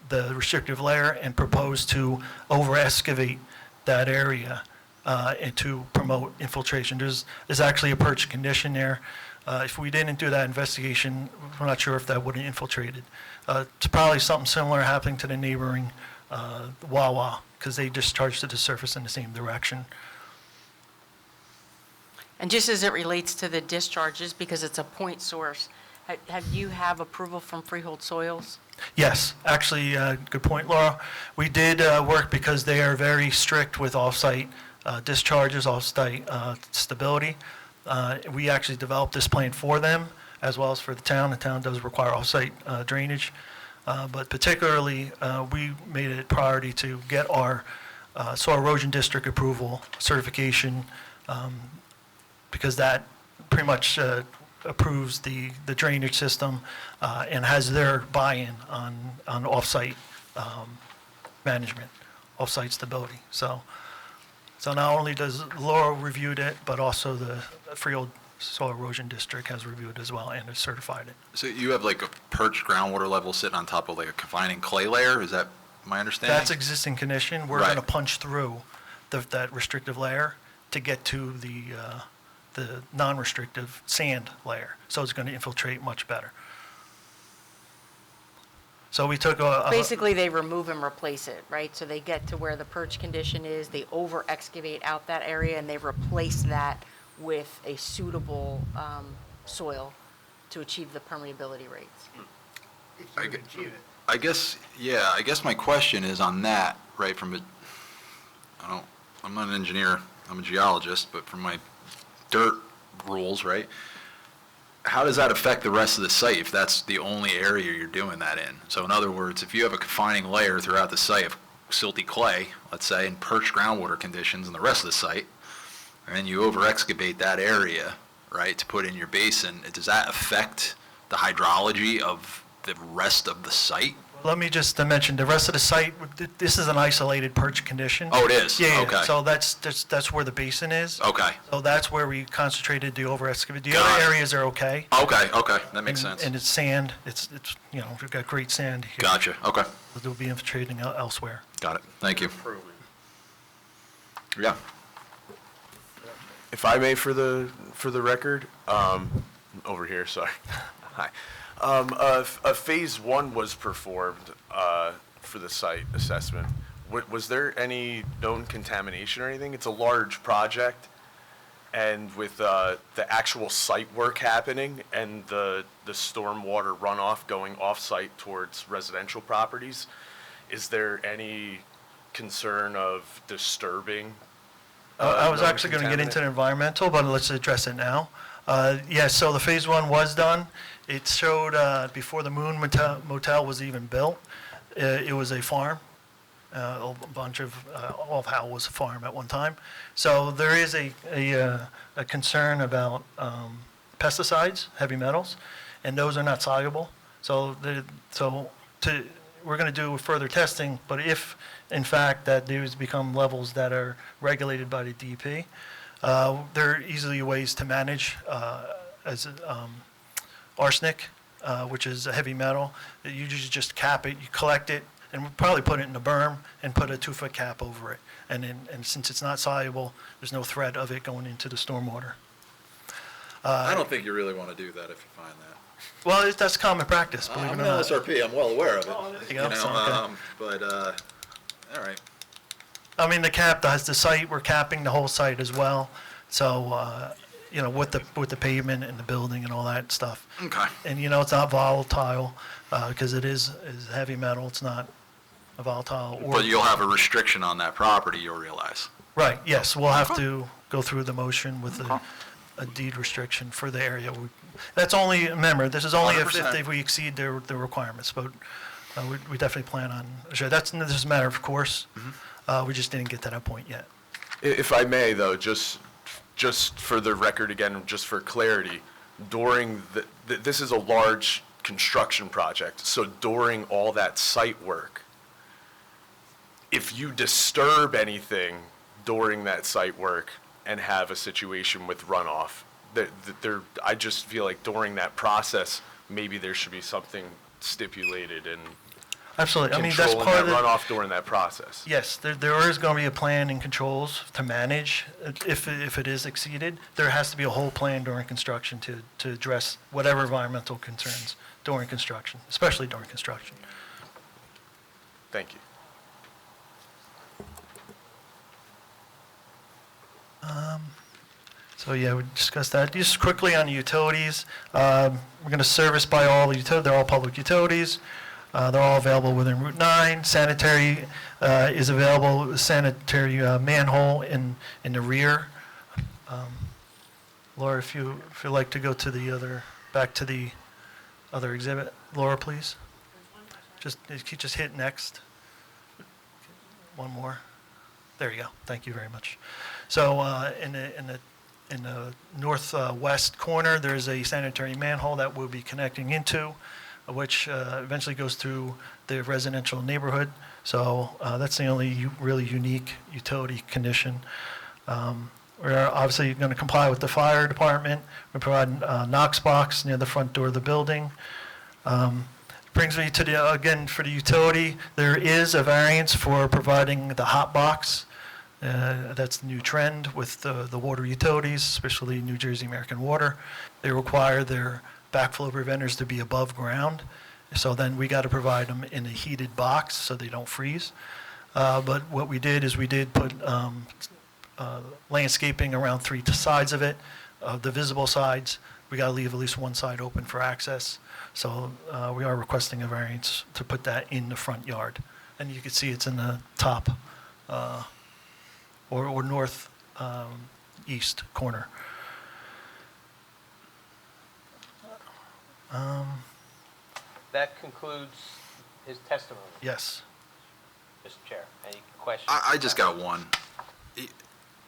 the restrictive layer and proposed to over-excavate that area and to promote infiltration. There's actually a perch condition there. If we didn't do that investigation, we're not sure if that would have infiltrated. It's probably something similar happening to the neighboring Wawa, because they discharge to the surface in the same direction. And just as it relates to the discharges, because it's a point source, have you have approval from Freehold Soils Yes, actually, good point, Laura. We did work because they are very strict with off-site discharges, off-site stability. We actually developed this plan for them as well as for the town. The town does require off-site drainage. But particularly, we made it a priority to get our soil erosion district approval certification because that pretty much approves the drainage system and has their buy-in on off-site management, off-site stability. So not only does Laura reviewed it, but also the Freehold Soil Erosion District has reviewed as well and has certified it. So you have like a perched groundwater level sitting on top of like a confining clay layer? Is that my understanding? That's existing condition. We're Right. going to punch through that restrictive layer to get to the non-restrictive sand layer. So it's going to infiltrate much better. So we took Basically, they remove and replace it, right? So they get to where the perch condition is, they over-excavate out that area, and they replace that with a suitable soil to achieve the permeability rates. I guess my question is on that, right, I'm not an engineer, I'm a geologist, but from my dirt rules, right, how does that affect the rest of the site if that's the only area you're doing that in? So in other words, if you have a confining layer throughout the site of silty clay, let's say, and perched groundwater conditions in the rest of the site, and then you over-excavate that area, right, to put in your basin, does that affect the hydrology of the rest of the site? Let me just mention, the rest of the site, this is an isolated perch condition. Oh, it is? Yeah, Okay. so that's where the basin is. Okay. So that's where we concentrated the over-excavate. The Got other it. areas are okay. Okay, that makes sense. And it's sand, it's we've got great sand here. Gotcha, okay. They'll be infiltrating elsewhere. Got it, thank you. Yeah. If I may, for the record, over here, sorry. Hi. A phase one was performed for the site assessment. Was there any known contamination or anything? It's a large project, and with the actual site work happening and the stormwater runoff going off-site towards residential properties, is there any concern of disturbing? I was known actually going to get into the contaminant? environmental, but let's address it now. So the phase one was done. It showed before the Moon Motel was even built, it was a farm. A bunch of, all of Howell was a farm at one time. So there is a concern about pesticides, heavy metals, and those are not soluble. So we're going to do further testing, but if, in fact, that these become levels that are regulated by the DEP, there are easily ways to manage as arsenic, which is a heavy metal. You just cap it, you collect it, and we'll probably put it in a berm and put a 2-foot cap over it. And since it's not soluble, there's no threat of it going into the stormwater. I don't think you really want to do that if you find that. Well, that's common practice, believe it I'm or an not. LSRP, I'm well aware of it. you go, so, okay. But, all right. I mean, the site, we're capping the whole site as well. So, with the pavement and the building and all that stuff. Okay. And, it's not volatile, because it is heavy metal, it's not a volatile. But you'll have a restriction on that property, you'll realize. Right, yes, we'll have to go through the motion with a deed restriction for the area. That's only, remember, this is only if 100%. we exceed the requirements, but we definitely plan on, this is a matter of course. We just didn't get to that point yet. If I may, though, just for the record again, just for clarity, during this is a large construction project, so during all that site work, if you disturb anything during that site work and have a situation with runoff, I just feel like during that process, maybe there should be something stipulated and Absolutely, I mean, that's controlling part that of the. runoff during that process. Yes, there is going to be a plan and controls to manage if it is exceeded. There has to be a whole plan during construction to address whatever environmental concerns during construction, especially during construction. Thank you. So yeah, we discussed that. Just quickly on the utilities, we're going to service by all the utilities. They're all public utilities. They're all available within Route 9. Sanitary is available, sanitary manhole in the rear. Laura, if you'd like to go to the other, back to the other exhibit. Laura, please. Just, if you just hit next. One more. There you go. Thank you very much. So in the northwest corner, there's a sanitary manhole that we'll be connecting into, which eventually goes through the residential neighborhood. So that's the only really unique utility condition. We're obviously going to comply with the fire department. We provide a Knox box near the front door of the building. Brings me to the, again, for the utility, there is a variance for providing the hot box. That's the new trend with the water utilities, especially New Jersey American Water. They require their backflow preventers to be above ground. So then we got to provide them in a heated box so they don't freeze. But what we did is we did put landscaping around 3 sides of it. The visible sides, we got to leave at least one side open for access. So we are requesting a variance to put that in the front yard. And you can see it's in the top or north east corner. That concludes his testimony, Yes. Mr. Chair. Any questions? I just got one.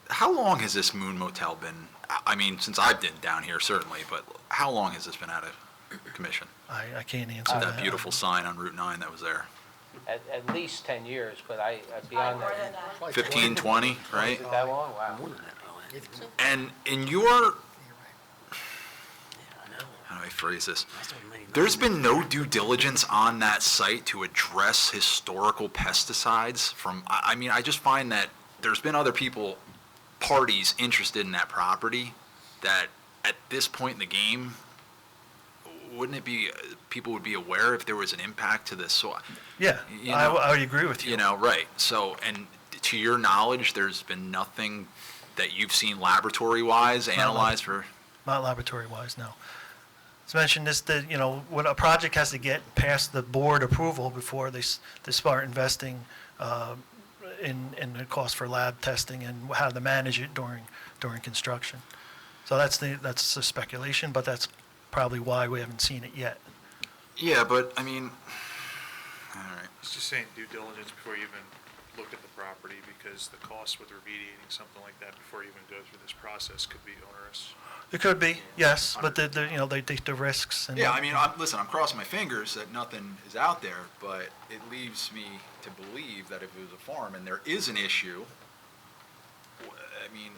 How long has this Moon Motel been, I mean, since I've been down here certainly, but how long has this been out of commission? I can't answer That beautiful sign on Route 9 that was there. At least 10 years, but beyond that. 15, 20, right? Is it that long? Wow. And in your, how do I phrase this? There's been no due diligence on that site to address historical pesticides from, I mean, I just find that there's been other parties interested in that property that at this point in the game, wouldn't it be, people would be aware if there was an impact to the soil? Yeah, You know, I would agree with you. You know, right. So, and to your knowledge, there's been nothing that you've seen laboratory-wise analyzed for? Not laboratory-wise, no. As mentioned, when a project has to get past the board approval before they start investing in the cost for lab testing and how to manage it during construction. So that's the speculation, but that's probably why we haven't seen it yet. Yeah, but, I mean, all right. It's just saying due diligence before you even look at the property, because the cost with remediating something like that before you even go through this process could be onerous. It could be, yes, but they take the risks. And Yeah, I mean, listen, I'm crossing my fingers that nothing is out there, but it leaves me to believe that if it was a farm and there is an issue, I mean,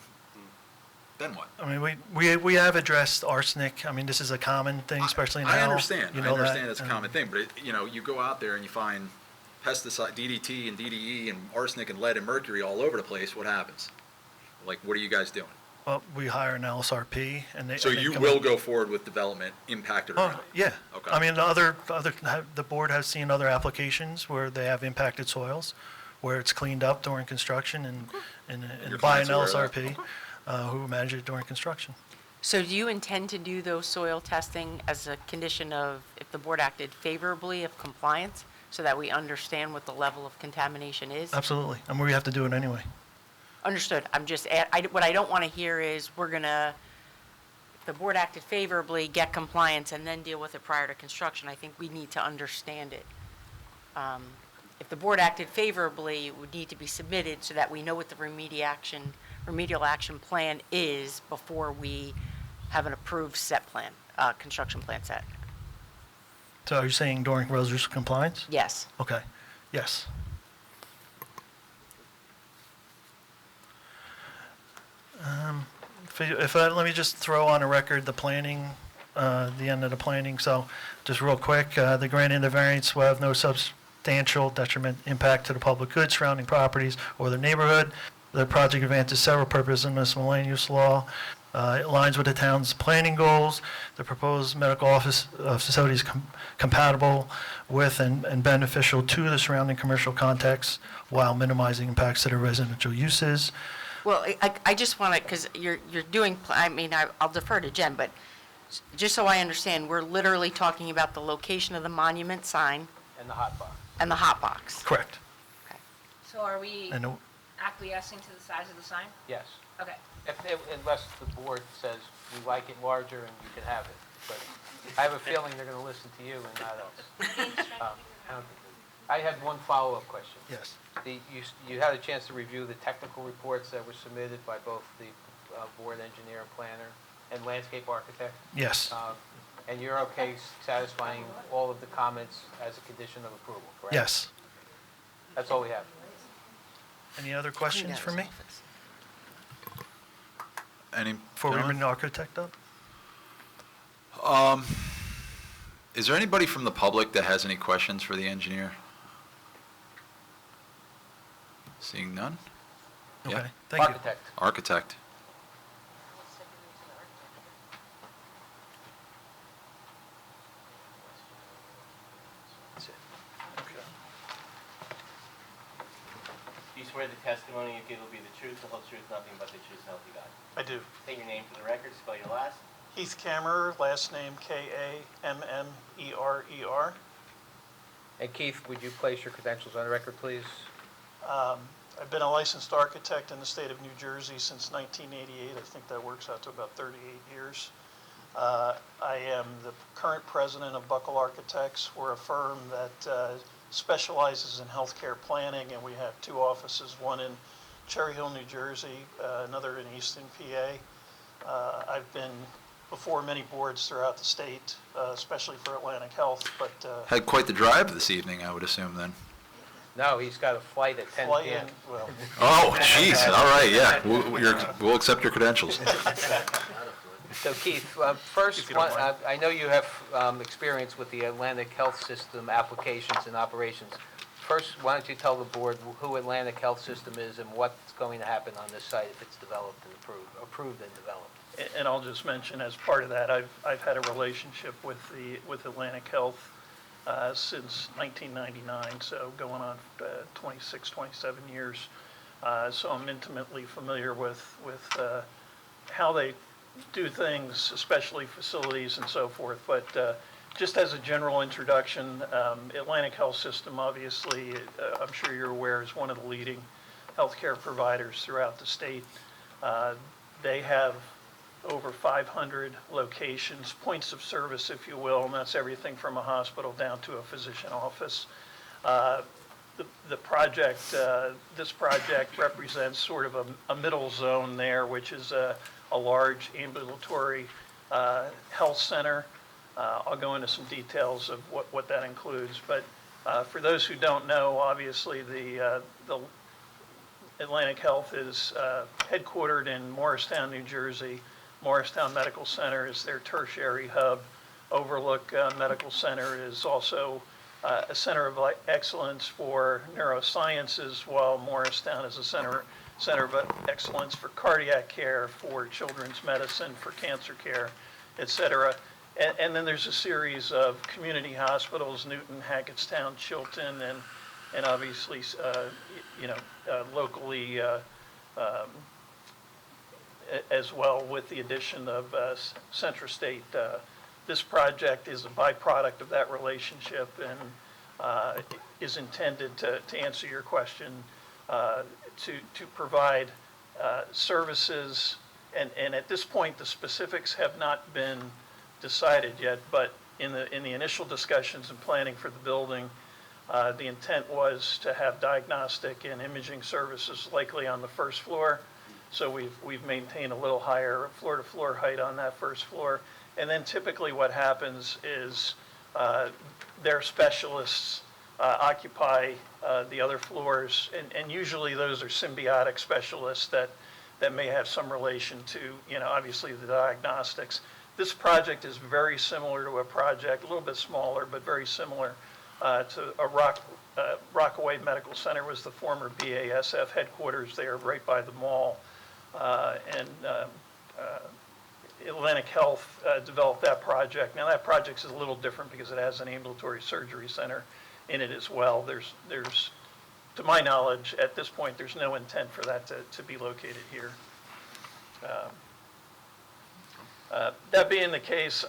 then what? I mean, we have addressed arsenic. I mean, this is a common thing, especially now. I understand. You I know understand that, it's a common thing, but you go out there and you find pesticide, DDT and DDE and arsenic and lead and mercury all over the place. What happens? Like, what are you guys doing? Well, we hire an LSRP, and they. So and they you come will in- go forward with development impacted or Oh, not? yeah. Okay. I mean, the board has seen other applications where they have impacted soils, where it's cleaned up during construction and Your by an client's aware of that? LSRP who manage it during construction. So do you intend to do those soil testing as a condition of, if the board acted favorably, of compliance, so that we understand what the level of contamination is? Absolutely. And we have to do it anyway. Understood. I'm just, what I don't want to hear is we're going to, if the board acted favorably, get compliance and then deal with it prior to construction. I think we need to understand it. If the board acted favorably, it would need to be submitted so that we know what the remedial action plan is before we have an approved set plan, construction plan set. So are you saying during resolution compliance? Yes. Okay, yes. Let me just throw on a record the planning, the end of the planning. So just real quick, the granting of the variance will have no substantial detriment impact to the public goods surrounding properties or the neighborhood. The project advances several purposes in this land use law. It aligns with the town's planning goals. The proposed medical office facility is compatible with and beneficial to the surrounding commercial context while minimizing impacts to the residential uses. Well, I just want to, because you're doing, I'll defer to Jen, but just so I understand, we're literally talking about the location of the monument sign And the hot box. and the hot box. Correct. So are we And acquiescing to the size of the sign? Yes. Okay. Unless the board says we like it larger and you can have it. But I have a feeling they're going to listen to you and not us. I had one follow-up question. yes. You had a chance to review the technical reports that were submitted by both the board engineer and planner and landscape architect? Yes. And you're okay satisfying all of the comments as a condition of approval, correct? Yes. That's all we have. Any other questions for me Any? before we gentlemen? bring the architect up? Is there anybody from the public that has any questions for the engineer? Seeing none? Okay, Yeah. thank you. Architect. Architect. Do you swear the testimony you give will be the truth, the whole truth, nothing but the truth, so help you God? I do. State your name for the record, spell your last. Heath Kammerer, last name Kammerer. And Keith, would you place your credentials on the record, please? I've been a licensed architect in the state of New Jersey since 1988. I think that works out to about 38 years. I am the current president of Buckle Architects. We're a firm that specializes in healthcare planning, and we have two offices, one in Cherry Hill, New Jersey, another in Easton, PA. I've been before many boards throughout the state, especially for Atlantic Health, but Had quite the drive this evening, I would assume, then. No, he's got a flight at 10 fly p.m. in, well, Oh, jeez, all right, yeah. We'll accept your credentials. So Keith, first, I know you have experience with the Atlantic Health System applications and operations. First, why don't you tell the board who Atlantic Health System is and what's going to happen on this site if it's developed and approved and developed? and I'll just mention, as part of that, I've had a relationship with Atlantic Health since 1999, so going on 26, 27 years. So I'm intimately familiar with how they do things, especially facilities and so forth. But just as a general introduction, Atlantic Health System, obviously, I'm sure you're aware, is one of the leading healthcare providers throughout the state. They have over 500 locations, points of service, if you will, and that's everything from a hospital down to a physician office. The project, this project represents sort of a middle zone there, which is a large ambulatory health center. I'll go into some details of what that includes, but for those who don't know, obviously the Atlantic Health is headquartered in Morristown, New Jersey. Morristown Medical Center is their tertiary hub. Overlook Medical Center is also a center of excellence for neurosciences, while Morristown is a center of excellence for cardiac care, for children's medicine, for cancer care, et cetera. And then there's a series of community hospitals, Newton, Hackettstown, Chilton, and obviously, locally as well, with the addition of Centra State. This project is a byproduct of that relationship and is intended to answer your question, to provide services. And at this point, the specifics have not been decided yet, but in the initial discussions and planning for the building, the intent was to have diagnostic and imaging services likely on the first floor. So we've maintained a little higher floor-to-floor height on that first floor. And then typically what happens is their specialists occupy the other floors, and usually those are symbiotic specialists that may have some relation to, obviously the diagnostics. This project is very similar to a project, a little bit smaller, but very similar to Rockaway Medical Center was the former BASF headquarters there, right by the mall. Atlantic Health developed that project. Now that project is a little different because it has an ambulatory surgery center in it as well. There's, to my knowledge, at this point, there's no intent for that to be located here. That being the case,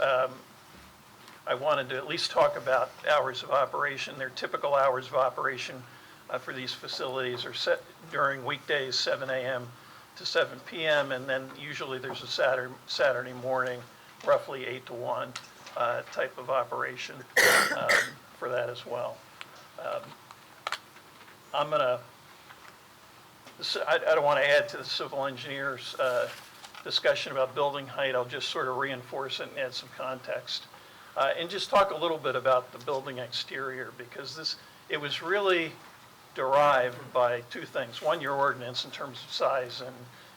I wanted to at least talk about hours of operation. Their typical hours of operation for these facilities are set during weekdays, 7 a.m. to 7 p.m., and then usually there's a Saturday morning, roughly 8 to 1 type of operation for that as well. I don't want to add to the civil engineer's discussion about building height. I'll just sort of reinforce it and add some context. And just talk a little bit about the building exterior, because it was really derived by two things. One, your ordinance in terms of size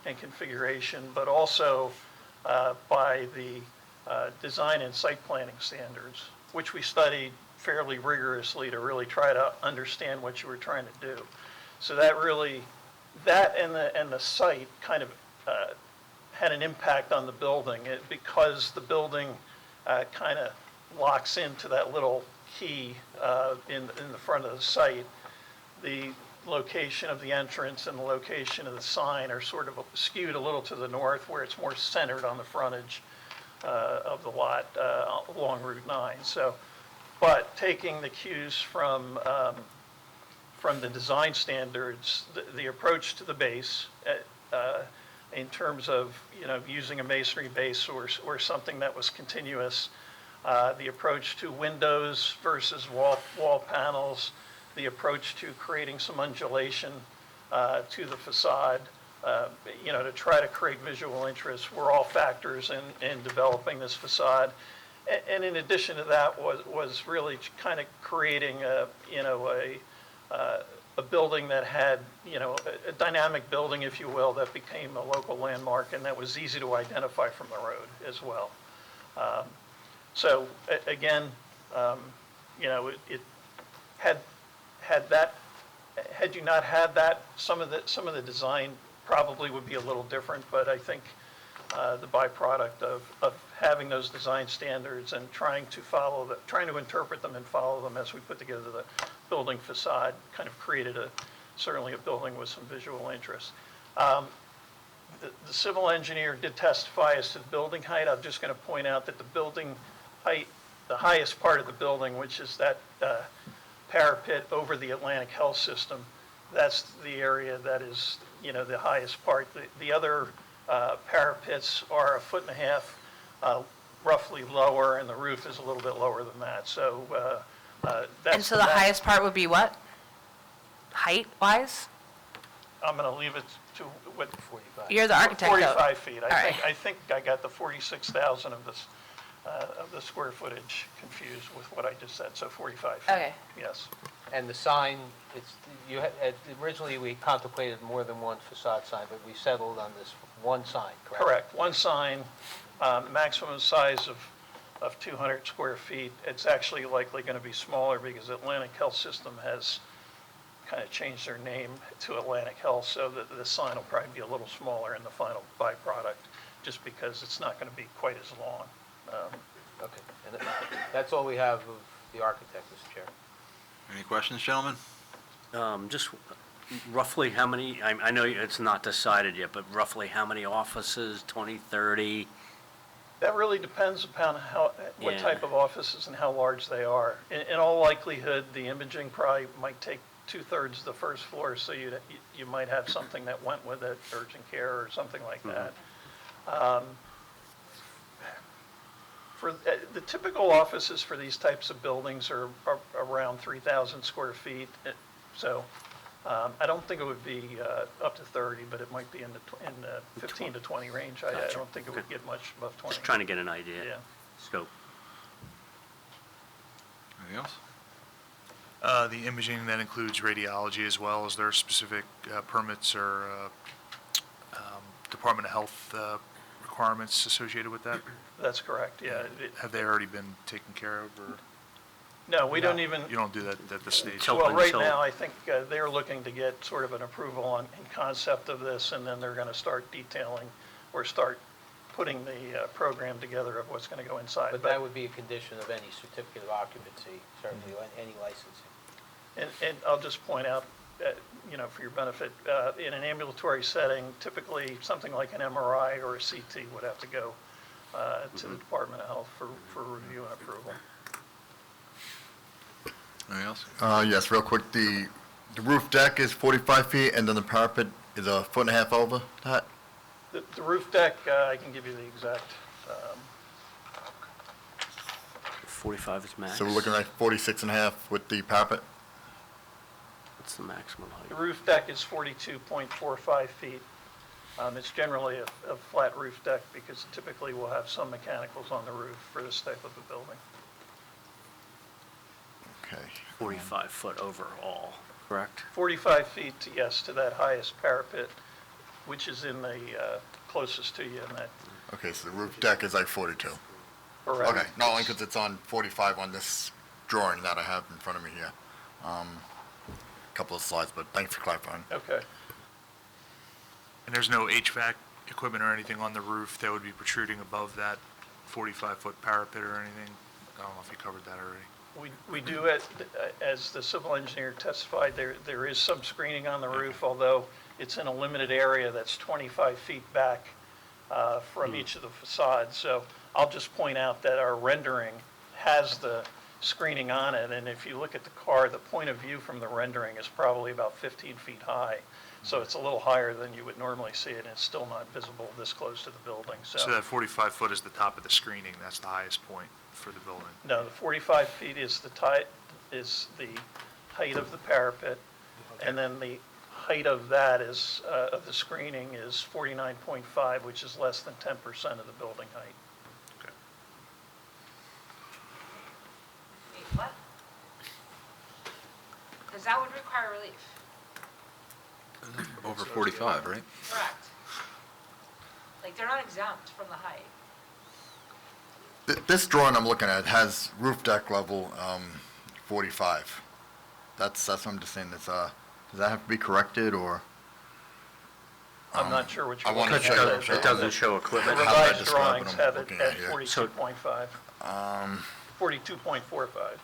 and configuration, but also by the design and site planning standards, which we studied fairly rigorously to really try to understand what you were trying to do. So that and the site kind of had an impact on the building because the building kind of locks into that little key in the front of the site. The location of the entrance and the location of the sign are sort of skewed a little to the north, where it's more centered on the frontage of the lot along Route 9. So, but taking the cues from the design standards, the approach to the base in terms of using a masonry base or something that was continuous, the approach to windows versus wall panels, the approach to creating some undulation to the facade, to try to create visual interest were all factors in developing this facade. And in addition to that was really kind of creating a building that had, a dynamic building, if you will, that became a local landmark and that was easy to identify from the road as well. So again, it had you not had that, some of the design probably would be a little different, but I think the byproduct of having those design standards and trying to interpret them and follow them as we put together the building facade kind of created certainly a building with some visual interest. The civil engineer did testify as to the building height. I'm just going to point out that the building height, the highest part of the building, which is that parapet over the Atlantic Health System, that's the area that is, the highest part. The other parapets are 1.5 feet roughly lower, and the roof is a little bit lower than that. So that's. And so the highest part would be what? Height-wise? I'm going to leave it to what? 45. You're the architect, though. 45 feet. All right. I think I got the 46,000 of the square footage confused with what I just said. So 45 feet. Okay. Yes. And the sign, originally we contemplated more than one facade sign, but we settled on this one sign, correct? Correct. One sign, maximum size of 200 square feet. It's actually likely going to be smaller because Atlantic Health System has kind of changed their name to Atlantic Health, so that the sign will probably be a little smaller in the final byproduct, just because it's not going to be quite as long. Okay. And that's all we have of the architect, Mr. Chair. Any questions, gentlemen? Just roughly how many, I know it's not decided yet, but roughly how many offices, 20, 30? That really depends upon what Yeah. type of offices and how large they are. In all likelihood, the imaging probably might take 2/3 of the first floor, so you might have something that went with it, urgent care or something like that. For the typical offices for these types of buildings are around 3,000 square feet. So I don't think it would be up to 30, but it might be in the 15 to 20 range. I Gotcha. don't think it would get much above 20. Just trying to get an idea. Yeah. Scope. Anything else? The imaging, that includes radiology as well. Is there specific permits or Department of Health requirements associated with that? That's correct, yeah. Have they already been taken care of, or? No, we don't even. You don't do that at this stage? Until- Well, right now, I think they're looking to get sort of an approval in concept of this, and then they're going to start detailing or start putting the program together of what's going to go inside. But that would be a condition of any certificate of occupancy, certainly, any licensing. And I'll just point out, for your benefit, in an ambulatory setting, typically something like an MRI or a CT would have to go to the Department of Health for review and approval. Anything else? Yes, real quick, the roof deck is 45 feet, and then the parapet is a foot and a half over that? The roof deck, I can give you the exact, 45 is max? So we're looking at 46 and a half with the parapet? What's the maximum the height? roof deck is 42.45 feet. It's generally a flat roof deck because typically we'll have some mechanicals on the roof for this type of a building. Okay. 45 foot overall, correct? 45 feet, yes, to that highest parapet, which is in the, closest to you in that. Okay, so the roof deck is like 42? Correct. Okay, not only because it's on 45 on this drawing that I have in front of me here. Couple of slides, but thanks for clarifying. Okay. And there's no HVAC equipment or anything on the roof that would be protruding above that 45-foot parapet or anything? I don't know if you covered that already. We do, as the civil engineer testified, there is some screening on the roof, although it's in a limited area that's 25 feet back from each of the facades. So I'll just point out that our rendering has the screening on it, and if you look at the car, the point of view from the rendering is probably about 15 feet high. So it's a little higher than you would normally see it, and it's still not visible this close to the building. So that 45-foot is the top of the screening, that's the highest point for the building? No, the 45 feet is the height of the parapet, and then the height of that is, of the screening is 49.5, which is less than 10% of the building height. Wait, what? Because that would require relief. Over 45, right? Correct. Like, they're not exempt from the height. This drawing I'm looking at has roof deck level 45. That's what I'm just saying. Does that have to be corrected, or? I'm not sure which one. I want to show you. It doesn't show The equipment. How do I revised describe what drawings I'm have it looking at at here? 42.5, 42.45.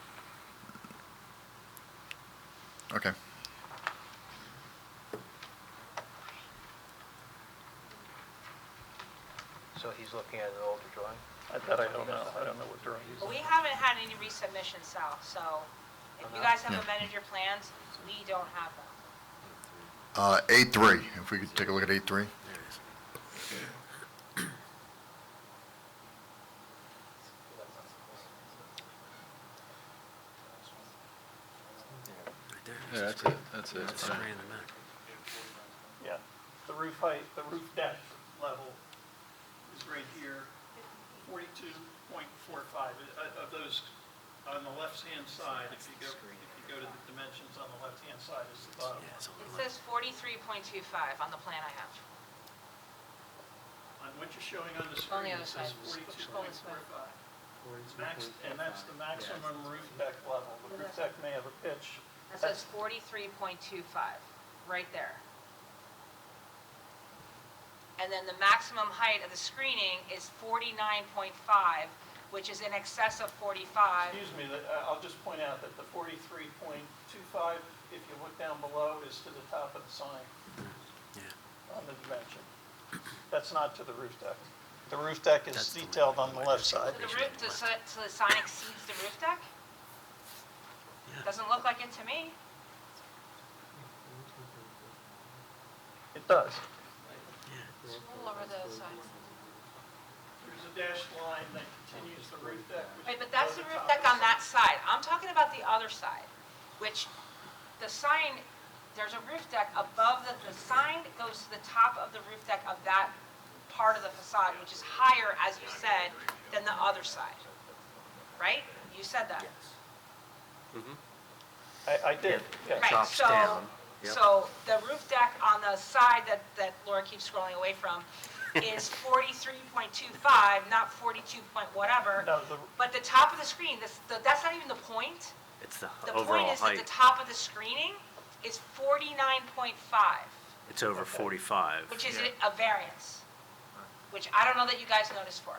Okay. So he's looking at an older drawing? That I don't know. I don't know what drawing he's. Well, we haven't had any resubmissions, Sal, so if you guys have amended your plans, we don't have them. A3, if we could take a look at A3. Yeah, that's it, that's it. That's right in the back. Yeah, the roof height, the roof depth level is right here, 42.45. Of those, on the left-hand side, if you go to the dimensions on the left-hand side, is the bottom. It says 43.25 on the plan I have. On what you're showing on the On the screen, other it says side. 42.45. And that's the maximum roof deck level. The roof deck may have a pitch. It says 43.25, right there. And then the maximum height of the screening is 49.5, which is in excess of 45. Excuse me, I'll just point out that the 43.25, if you look down below, is to the top of the sign on the dimension. That's not to the roof deck. The roof deck is detailed on the left side. So the sign exceeds the roof deck? Doesn't look like it to me. It does. It's a little over the side. There's a dashed line that continues the roof deck. Right, but that's the roof deck on that side. I'm talking about the other side, which the sign, there's a roof deck above the sign goes to the top of the roof deck of that part of the facade, which is higher, as you said, than the other side. Right? You said that. I did, yes. Right, Drops so, down. Yep. so the roof deck on the side that Laura keeps scrolling away from is 43.25, not 42 point whatever. No, But the top of the screen, that's not even the point. It's the The point overall is that the height. top of the screening is 49.5, It's over 45. which is a variance, which I don't know that you guys noticed for.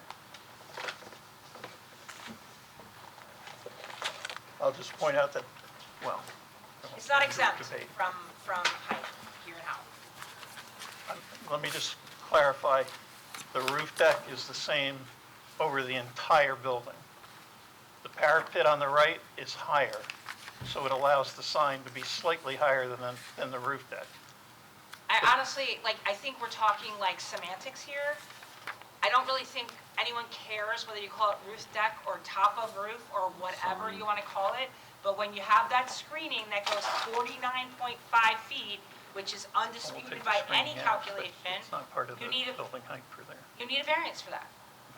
I'll just point out that, well. It's not exempt Debate. from height here in Howell. Let me just clarify, the roof deck is the same over the entire building. The parapet on the right is higher. so it allows the sign to be slightly higher than the roof deck. I honestly, like, I think we're talking like semantics here. I don't really think anyone cares whether you call it roof deck or top of roof or whatever you want to call it. But when you have that screening that goes 49.5 feet, which is We'll undisputed take the by screening any out, but calculation, It's not part of the you need a, building height for there. you need a variance for that.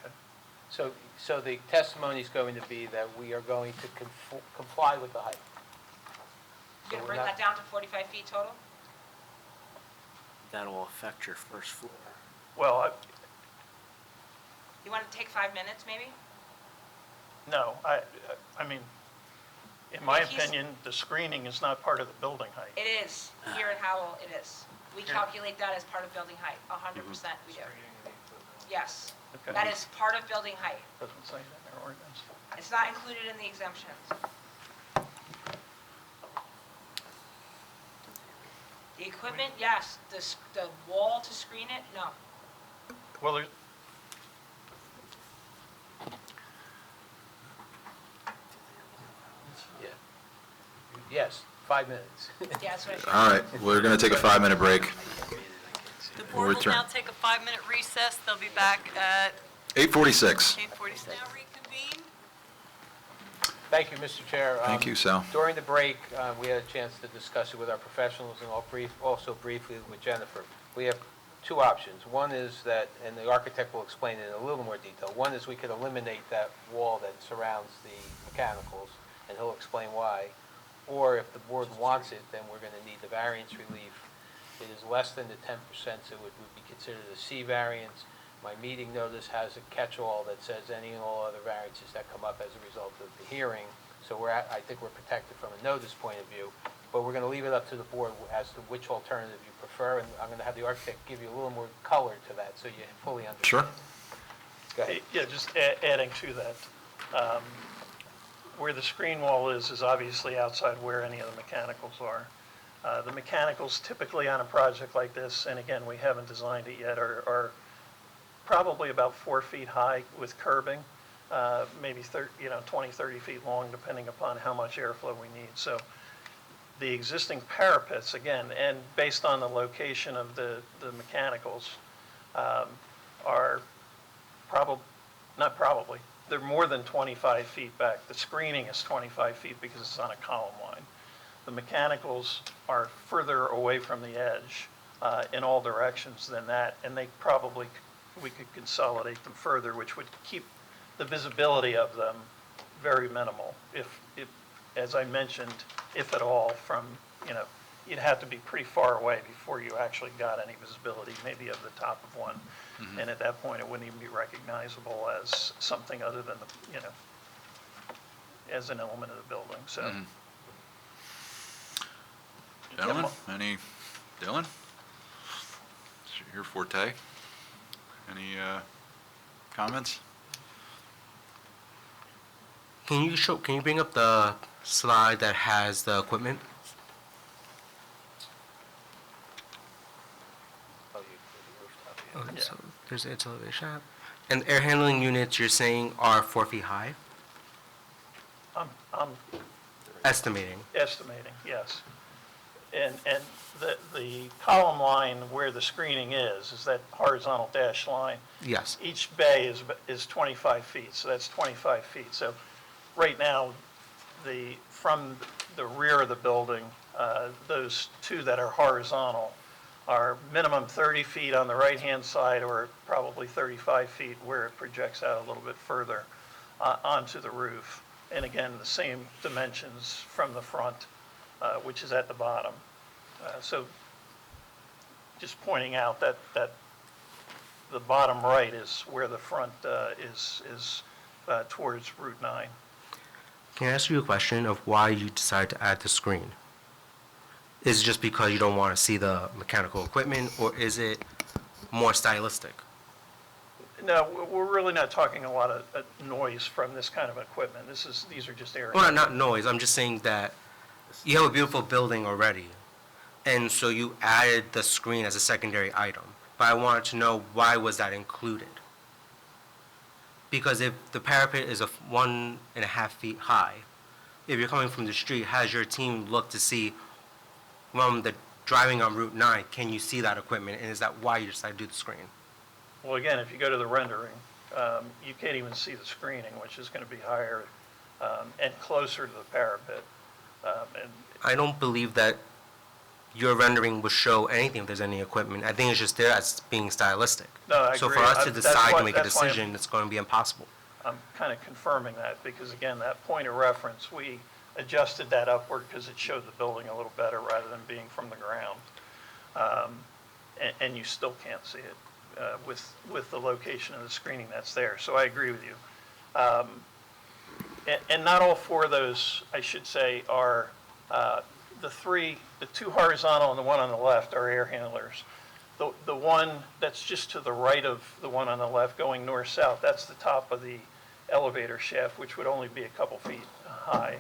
Okay. So the testimony is going to be that we are going to comply with the height. You're going to we're bring not- that down to 45 feet total? That'll affect your first floor. Well, You want to take 5 minutes, maybe? no, I mean, in my If he's- opinion, the screening is not part of the building height. It is. Here in Howell, it is. We calculate that as part of building height. 100% we do. Yes. Okay. That is part of building height. Doesn't say that in our ordinance. It's not included in the exemptions. The equipment, yes. The wall to screen it, no. Well, there's, Yeah. Yes, 5 minutes. Yeah, that's what I All right, we're going to take a 5-minute break. The We'll board will return. now take a 5-minute recess. They'll be back at 8:46. 8:46. Now reconvene. Thank you, Mr. Chair. Thank you, Sal. During the break, we had a chance to discuss it with our professionals and also briefly with Jennifer. We have two options. One is that, and the architect will explain it in a little more detail, one is we could eliminate that wall that surrounds the mechanicals, and he'll explain why. Or if the board wants it, then we're going to need the variance relief. It is less than the 10%, so it would be considered a C variance. My meeting notice has a catch-all that says any and all other variances that come up as a result of the hearing. So I think we're protected from a notice point of view, but we're going to leave it up to the board as to which alternative you prefer, and I'm going to have the architect give you a little more color to that so you fully understand. Sure. Go ahead. yeah, just adding to that. Where the screen wall is obviously outside where any of the mechanicals are. The mechanicals typically on a project like this, and again, we haven't designed it yet, are probably about 4 feet high with curbing, maybe 20, 30 feet long, depending upon how much airflow we need. So the existing parapets, again, and based on the location of the mechanicals, are they're more than 25 feet back. The screening is 25 feet because it's on a column line. The mechanicals are further away from the edge in all directions than that, and we could consolidate them further, which would keep the visibility of them very minimal. If as I mentioned, if at all, from, you'd have to be pretty far away before you actually got any visibility, maybe of the top of one. And at that point, it wouldn't even be recognizable as something other than as an element of the building, so. Gentlemen, Dylan? It's your forte. Any comments? Can you bring up the slide that has the equipment? Okay, so there's the utility shaft. And air handling units you're saying are 4 feet high? I'm Estimating. estimating, yes. And the column line where the screening is that horizontal dashed line. Yes. Each bay is 25 feet, so that's 25 feet. So right now, from the rear of the building, those two that are horizontal are minimum 30 feet on the right-hand side, or probably 35 feet where it projects out a little bit further onto the roof. And again, the same dimensions from the front, which is at the bottom. So just pointing out that the bottom right is where the front is towards Route 9. Can I ask you a question of why you decided to add the screen? Is it just because you don't want to see the mechanical equipment, or is it more stylistic? No, we're really not talking a lot of noise from this kind of equipment. These are just air. Well, not noise. I'm just saying that you have a beautiful building already, and so you added the screen as a secondary item. But I wanted to know, why was that included? Because if the parapet is 1.5 feet high, if you're coming from the street, has your team looked to see from the driving on Route 9, can you see that equipment? And is that why you decided to do the screen? Well, again, if you go to the rendering, you can't even see the screening, which is going to be higher and closer to the parapet. And I don't believe that your rendering would show anything if there's any equipment. I think it's just there as being stylistic. No, I So for agree. us to That's decide why- to make a that's why I'm- decision, it's going to be impossible. I'm kind of confirming that because, again, that point of reference, we adjusted that upward because it showed the building a little better rather than being from the ground. And you still can't see it with the location of the screening that's there. So I agree with you. And not all four of those, I should say, are the two horizontal and the one on the left are air handlers. The one that's just to the right of the one on the left going north-south, that's the top of the elevator shaft, which would only be a couple feet high.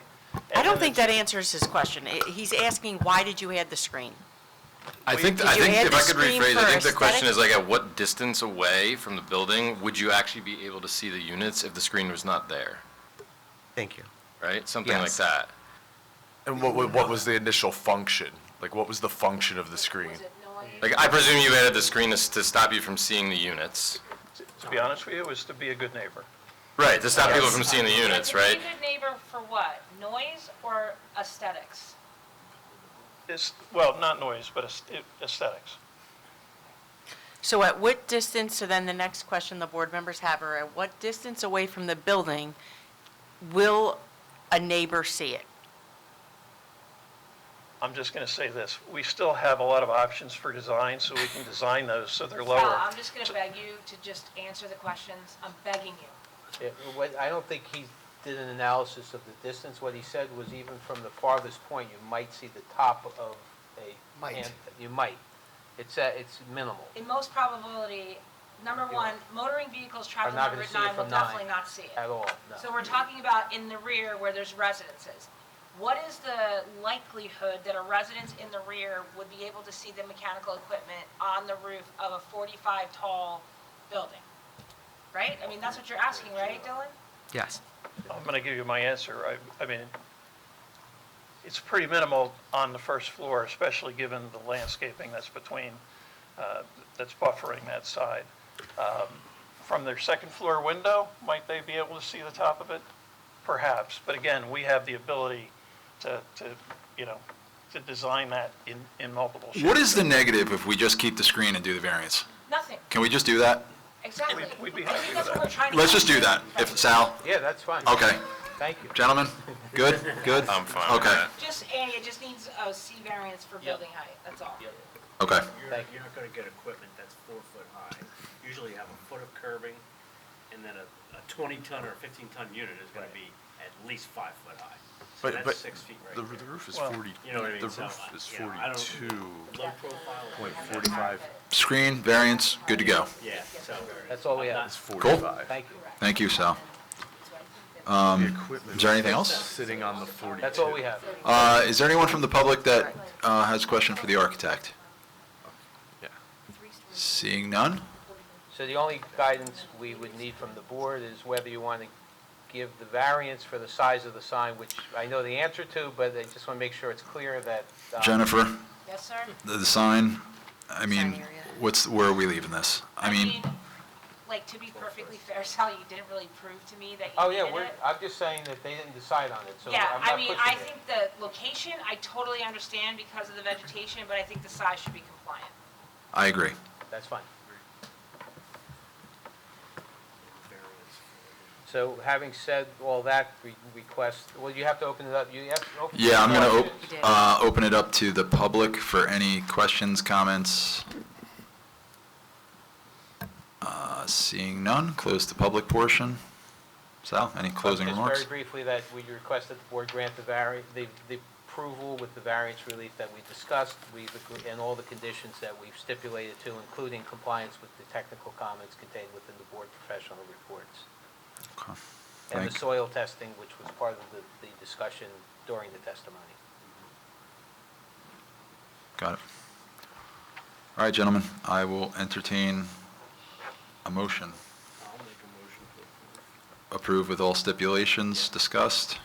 I don't think that answers his question. He's asking, why did you add the screen? I think Did you add if the I could screen rephrase, for I think the question aesthetics? is like, at what distance away from the building would you actually be able to see the units if the screen was not there? Thank you. Right? Something like Yes. that. And what was the initial function? Like, what was the function of the screen? Like, I presume you added the screen to stop you from seeing the units. To be honest with you, it was to be a good neighbor. Right, to stop people from seeing the units, right? Be a good neighbor for what? Noise or aesthetics? Well, not noise, but aesthetics. So at what distance, so then the next question the board members have are, at what distance away from the building will a neighbor see it? I'm just going to say this. We still have a lot of options for design, so we can design those so they're Sal, lower. I'm just going to beg you to just answer the questions. I'm begging you. I don't think he did an analysis of the distance. What he said was even from the farthest point, you might see the top of a hand. You might. It's minimal. In most probability, number one, motoring vehicles traveling not on gonna Route see it 9 will from 9 definitely not see it. At all, no. So we're talking about in the rear where there's residences. What is the likelihood that a residence in the rear would be able to see the mechanical equipment on the roof of a 45 tall building? Right? I mean, that's what you're asking, right, Dylan? Yes. I'm going to give you my answer. I mean, it's pretty minimal on the first floor, especially given the landscaping that's that's buffering that side. From their second floor window, might they be able to see the top of it? Perhaps, but again, we have the ability to design that in multiple shapes. What is the negative if we just keep the screen and do the variance? Nothing. Can we just do that? Exactly. We'd be I happy think with that's what that. we're trying to Let's just do that. If, Sal? Yeah, that's fine. Okay. Thank you. Gentlemen? Good? Good? I'm fine with Okay. that. Just, Annie, it just needs a C variance for building height, that's all. Okay. You're not going to get equipment that's 4 foot high. Usually you have a foot of curbing, and then a 20-ton or a 15-ton unit is going to be at least 5 foot high. So But that's 6 feet right the there. roof is Well, 40, You know what I mean? the So, roof is yeah, I don't- 42.45. Low profile. Screen, variance, good to go. Yeah, so. That's all we I'm have. It's Cool. 45. Thank you. Thank you, Sal. The equipment Is there anything is else? Sitting on the 42. That's all we have. Is there anyone from the public that has a question for the architect? Yeah. Seeing none? So the only guidance we would need from the board is whether you want to give the variance for the size of the sign, which I know the answer to, but I just want to make sure it's clear that. Jennifer, Yes, sir? the sign, I mean, where are we leaving this? I mean, Like, to be perfectly fair, Sal, you didn't really prove to me that you Oh, needed yeah, it. I'm just saying that they didn't decide on it, so Yeah, I'm I not mean, pushing I it. think the location, I totally understand because of the vegetation, but I think the size should be compliant. I agree. That's fine. So having said all that, we request, well, you have to open it up. You have to open it Yeah, I'm up. going to open it up to the public for any questions, comments. Seeing none, close the public portion. Sal, any closing Just remarks? very briefly, that we request that the board grant the approval with the variance relief that we discussed, and all the conditions that we've stipulated to, including compliance with the technical comments contained within the board professional reports. Okay. And the Thank- soil testing, which was part of the discussion during the testimony. Got it. All right, gentlemen, I will entertain a motion. I'll make a motion to approve. Approve with all stipulations discussed.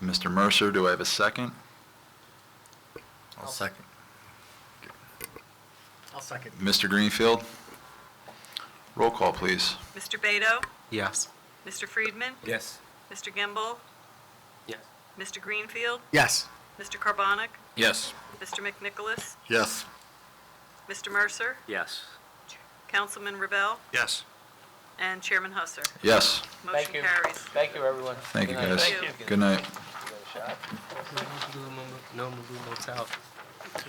Mr. Mercer, do I have a second? I'll second. I'll second. Mr. Greenfield? Roll call, please. Mr. Beto? Yes. Mr. Friedman? Yes. Mr. Gimbel? Yes. Mr. Greenfield? Yes. Mr. Carbonic? Yes. Mr. McNicholas? Yes. Mr. Mercer? Yes. Councilman Rebel? Yes. And Chairman Husser. Yes. Motion Thank you. carries. Thank you, everyone. Thank you, Good night. guys. Thank you. Good night. No motel. Good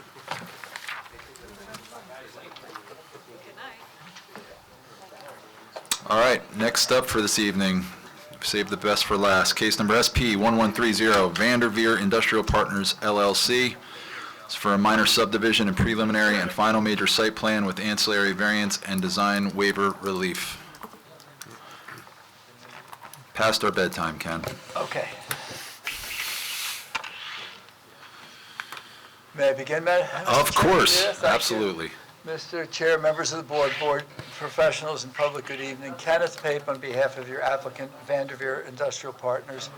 night. All right, next up for this evening, save the best for last. Case number SP 1130, Vanderveer Industrial Partners LLC. It's for a minor subdivision and preliminary and final major site plan with ancillary variance and design waiver relief. Past our bedtime, Ken. Okay. May I begin, Mr. Of Chairman? course, Yes, thank you. absolutely. Mr. Chair, members of the board, board professionals, and public, good evening. Kenneth Pape on behalf of your applicant, Vanderveer Industrial Partners.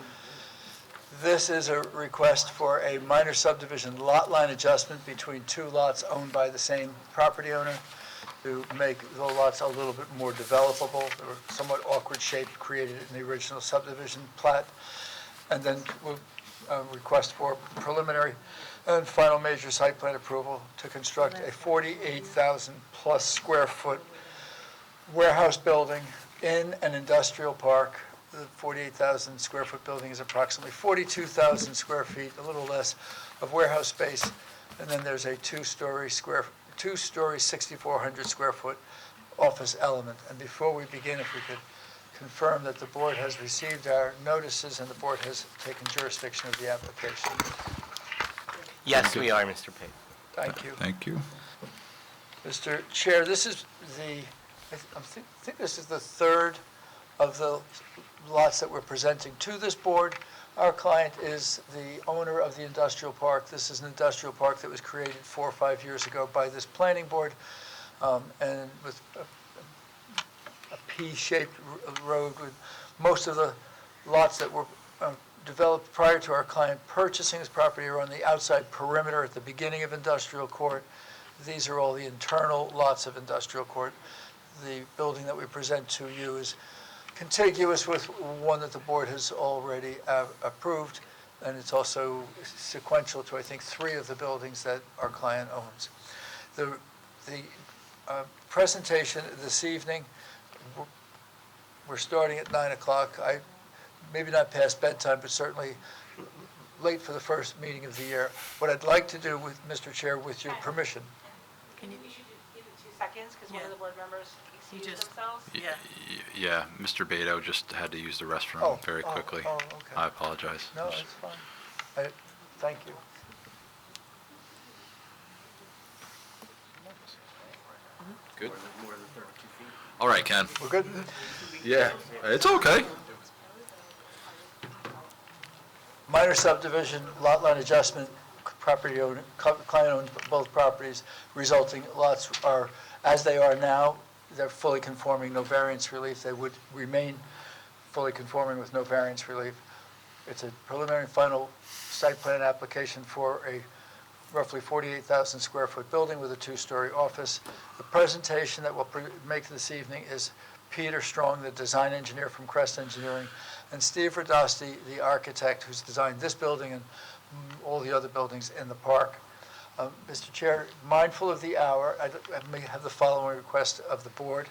This is a request for a minor subdivision lot line adjustment between two lots owned by the same property owner to make the lots a little bit more developable. They were somewhat awkward shaped, created in the original subdivision plat. And then we'll request for preliminary and final major site plan approval to construct a 48,000-plus square foot warehouse building in an industrial park. The 48,000 square foot building is approximately 42,000 square feet, a little less, of warehouse space. And then there's a two-story 6,400 square foot office element. And before we begin, if we could confirm that the board has received our notices and the board has taken jurisdiction of the application. Yes, we are, Mr. Pape. Thank you. Thank you. Mr. Chair, this is I think this is the third of the lots that we're presenting to this board. Our client is the owner of the industrial park. This is an industrial park that was created 4 or 5 years ago by this planning board, and with a P-shaped road. With most of the lots that were developed prior to our client purchasing this property are on the outside perimeter at the beginning of industrial court. These are all the internal lots of industrial court. The building that we present to you is contiguous with one that the board has already approved, and it's also sequential to, I think, 3 of the buildings that our client owns. The presentation this evening, we're starting at 9 o'clock. Maybe not past bedtime, but certainly late for the first meeting of the year. What I'd like to do, with Mr. Chair, with your permission. We should give it 2 seconds, because one of the board members excused themselves. Yeah, Mr. Beto just had to use the restroom Oh, very quickly. okay. I apologize. No, that's fine. Thank you. Good? All right, Ken. We're good? Yeah, it's okay. Minor subdivision, lot line adjustment, property owner, client owns both properties, resulting lots are, as they are now, they're fully conforming, no variance relief. They would remain fully conforming with no variance relief. It's a preliminary and final site plan application for a roughly 48,000 square foot building with a 2-story office. The presentation that we'll make this evening is Peter Strong, the design engineer from Crest Engineering, and Steve Radosti, the architect who's designed this building and all the other buildings in the park. Mr. Chair, mindful of the hour, I may have the following request of the board.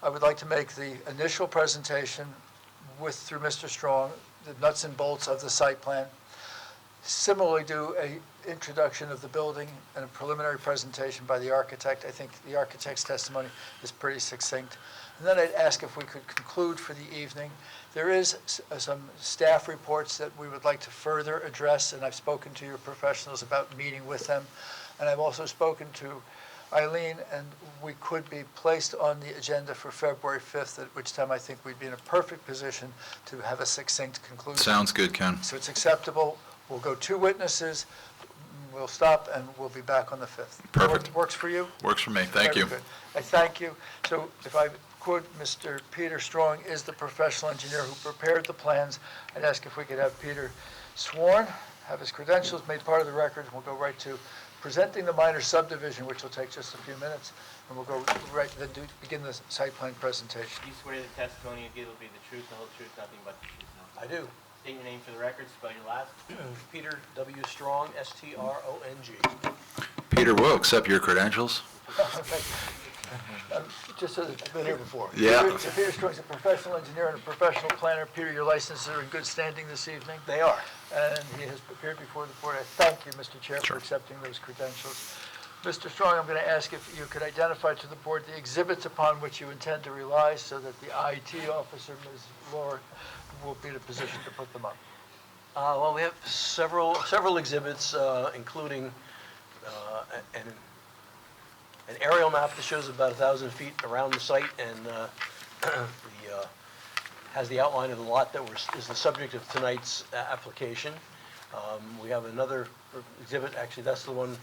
I would like to make the initial presentation through Mr. Strong, the nuts and bolts of the site plan. Similarly, do an introduction of the building and a preliminary presentation by the architect. I think the architect's testimony is pretty succinct. And then I'd ask if we could conclude for the evening. There is some staff reports that we would like to further address, and I've spoken to your professionals about meeting with them. And I've also spoken to Eileen, and we could be placed on the agenda for February 5th, at which time I think we'd be in a perfect position to have a succinct conclusion. Sounds good, Ken. So it's acceptable. We'll go 2 witnesses. We'll stop, and we'll be back on the 5th. Perfect. Works for you? Works for me. Thank you. Very good. I thank you. So if I could, Mr. Peter Strong is the professional engineer who prepared the plans. I'd ask if we could have Peter sworn, have his credentials made part of the record. We'll go right to presenting the minor subdivision, which will take just a few minutes, and we'll go right, then begin the site plan presentation. Do you swear the testimony you give will be the truth, the whole truth, nothing but the truth? I do. State your name for the record, spell your last. Peter W. Strong, S-T-R-O-N-G. Peter, we'll accept your credentials. Just so that you've been here before. Yeah. Peter Strong's a professional engineer and a professional planner. Peter, your licenses are in good standing this evening. They are. And he has appeared before the board. I thank you, Mr. Chair, for accepting those credentials. Mr. Strong, I'm going to ask if you could identify to the board the exhibits upon which you intend to rely so that the IT officer, Ms. Laura, will be in a position to put them up. Well, we have several exhibits, including an aerial map that shows about 1,000 feet around the site and has the outline of the lot that is the subject of tonight's application. We have another exhibit, actually that's the one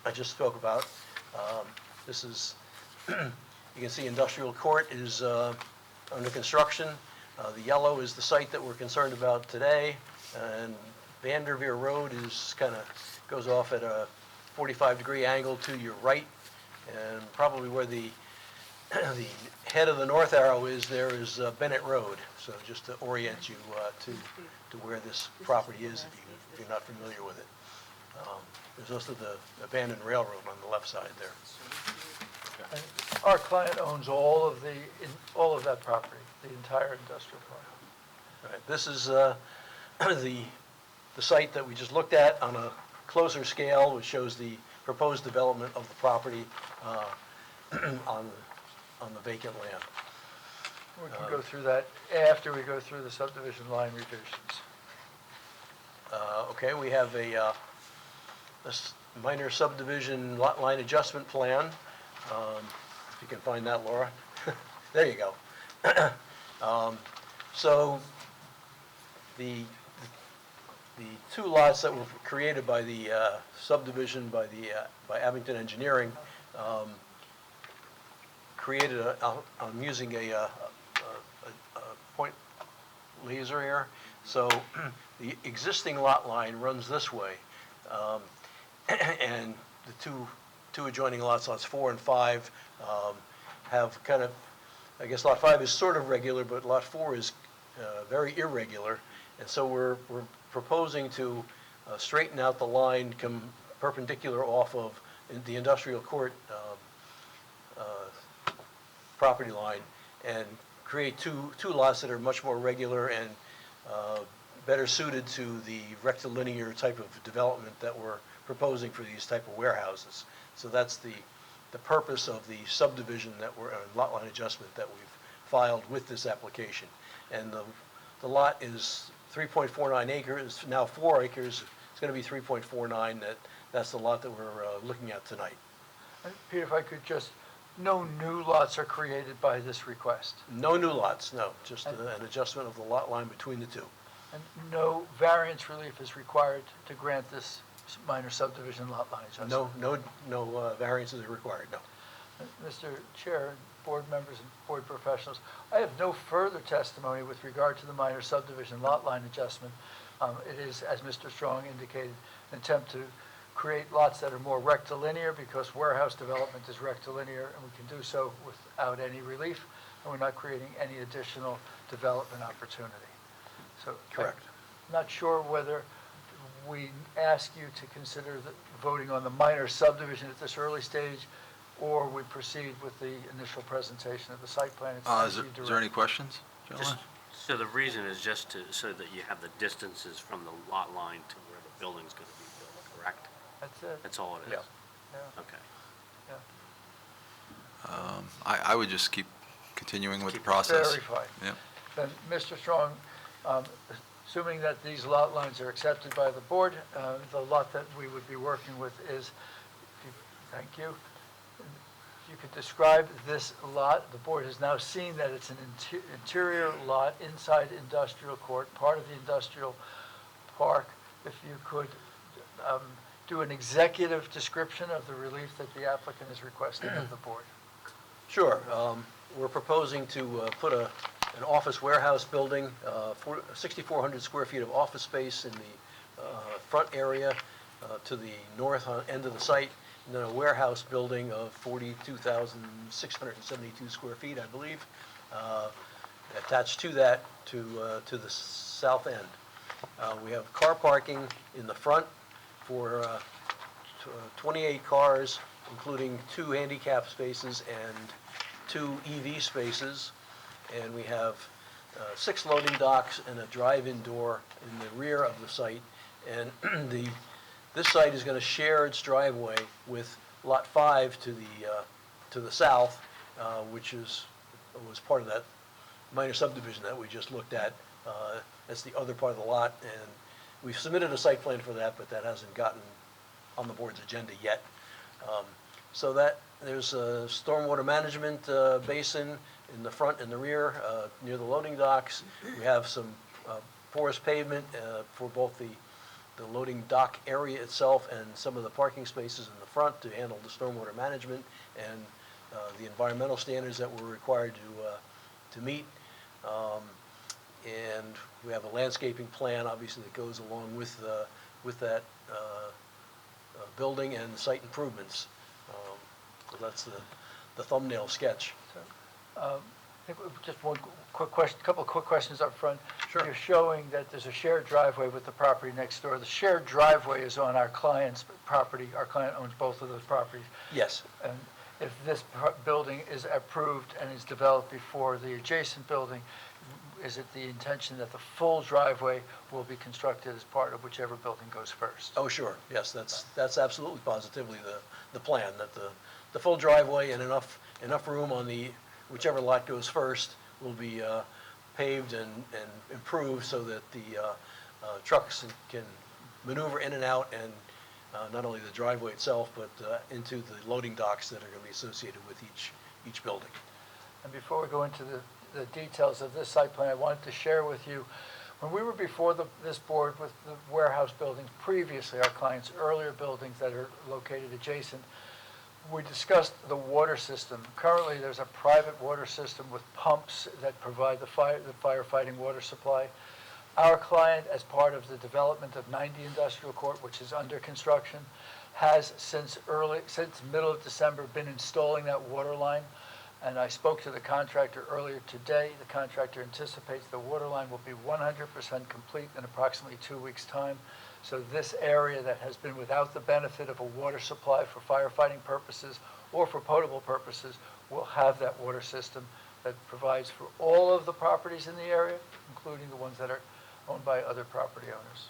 I just spoke about. This is, you can see industrial court is under construction. The yellow is the site that we're concerned about today, and Vanderveer Road is goes off at a 45-degree angle to your right, and probably where the head of the north arrow is, there is Bennett Road. So just to orient you to where this property is, if you're not familiar with it. There's also the abandoned railroad on the left side there. And our client owns all of that property, the entire industrial park. Right. This is the site that we just looked at on a closer scale, which shows the proposed development of the property on the vacant land. We can go through that after we go through the subdivision line revisions. Okay, we have a minor subdivision lot line adjustment plan. If you can find that, Laura. There you go. So the two lots that were created by the subdivision by Abington Engineering created I'm using a point laser here. So the existing lot line runs this way, and the two adjoining lots 4 and 5, have kind of, I guess lot 5 is sort of regular, but lot 4 is very irregular, and so we're proposing to straighten out the line, come perpendicular off of the industrial court property line, and create two lots that are much more regular and better suited to the rectilinear type of development that we're proposing for these type of warehouses. So that's the purpose of the subdivision lot line adjustment that we've filed with this application. And the lot is 3.49 acres, now 4 acres. It's going to be 3.49. That's the lot that we're looking at tonight. Peter, if I could just, no new lots are created by this request? No new lots, no. Just an adjustment of the lot line between the two. And no variance relief is required to grant this minor subdivision lot line adjustment? No variances are required, no. Mr. Chair, board members and board professionals, I have no further testimony with regard to the minor subdivision lot line adjustment. It is, as Mr. Strong indicated, an attempt to create lots that are more rectilinear because warehouse development is rectilinear, and we can do so without any relief, and we're not creating any additional development opportunity. So correct. I'm not sure whether we ask you to consider voting on the minor subdivision at this early stage, or we proceed with the initial presentation of the site plan. Is there any questions, gentlemen? So the reason is just so that you have the distances from the lot line to where the building's going to be built, correct? That's it. That's all it is? Yeah. Okay. Yeah. I would just keep continuing with the process. Very fine. Yeah. Then, Mr. Strong, assuming that these lot lines are accepted by the board, the lot that we would be working with is, thank you, if you could describe this lot. The board has now seen that it's an interior lot inside industrial court, part of the industrial park. If you could do an executive description of the relief that the applicant is requesting of the board. Sure. We're proposing to put an office warehouse building, 6,400 square feet of office space in the front area to the north end of the site, and then a warehouse building of 42,672 square feet, I believe, attached to that to the south end. We have car parking in the front for 28 cars, including 2 handicap spaces and 2 EV spaces. And we have 6 loading docks and a drive-in door in the rear of the site. And this site is going to share its driveway with Lot 5 to the south, which was part of that minor subdivision that we just looked at. That's the other part of the lot, and we've submitted a site plan for that, but that hasn't gotten on the board's agenda yet. So that there's a stormwater management basin in the front and the rear near the loading docks. We have some porous pavement for both the loading dock area itself and some of the parking spaces in the front to handle the stormwater management and the environmental standards that we're required to meet. And we have a landscaping plan, obviously, that goes along with that building and the site improvements. So that's the thumbnail sketch. I think just one quick question, couple of quick questions up front. Sure. You're showing that there's a shared driveway with the property next door. The shared driveway is on our client's property. Our client owns both of those properties. Yes. And if this building is approved and is developed before the adjacent building, is it the intention that the full driveway will be constructed as part of whichever building goes first? Oh, sure, yes, that's absolutely positively the plan, that the full driveway and enough room on the, whichever lot goes first will be paved and improved so that the trucks can maneuver in and out, and not only the driveway itself, but into the loading docks that are going to be associated with each building. And before we go into the details of this site plan, I wanted to share with you, when we were before this board with the warehouse buildings previously, our clients' earlier buildings that are located adjacent, we discussed the water system. Currently, there's a private water system with pumps that provide the firefighting water supply. Our client, as part of the development of 90 Industrial Court, which is under construction, has since middle of December been installing that water line. And I spoke to the contractor earlier today. The contractor anticipates the water line will be 100% complete in approximately 2 weeks' time. So this area that has been without the benefit of a water supply for firefighting purposes or for potable purposes will have that water system that provides for all of the properties in the area, including the ones that are owned by other property owners.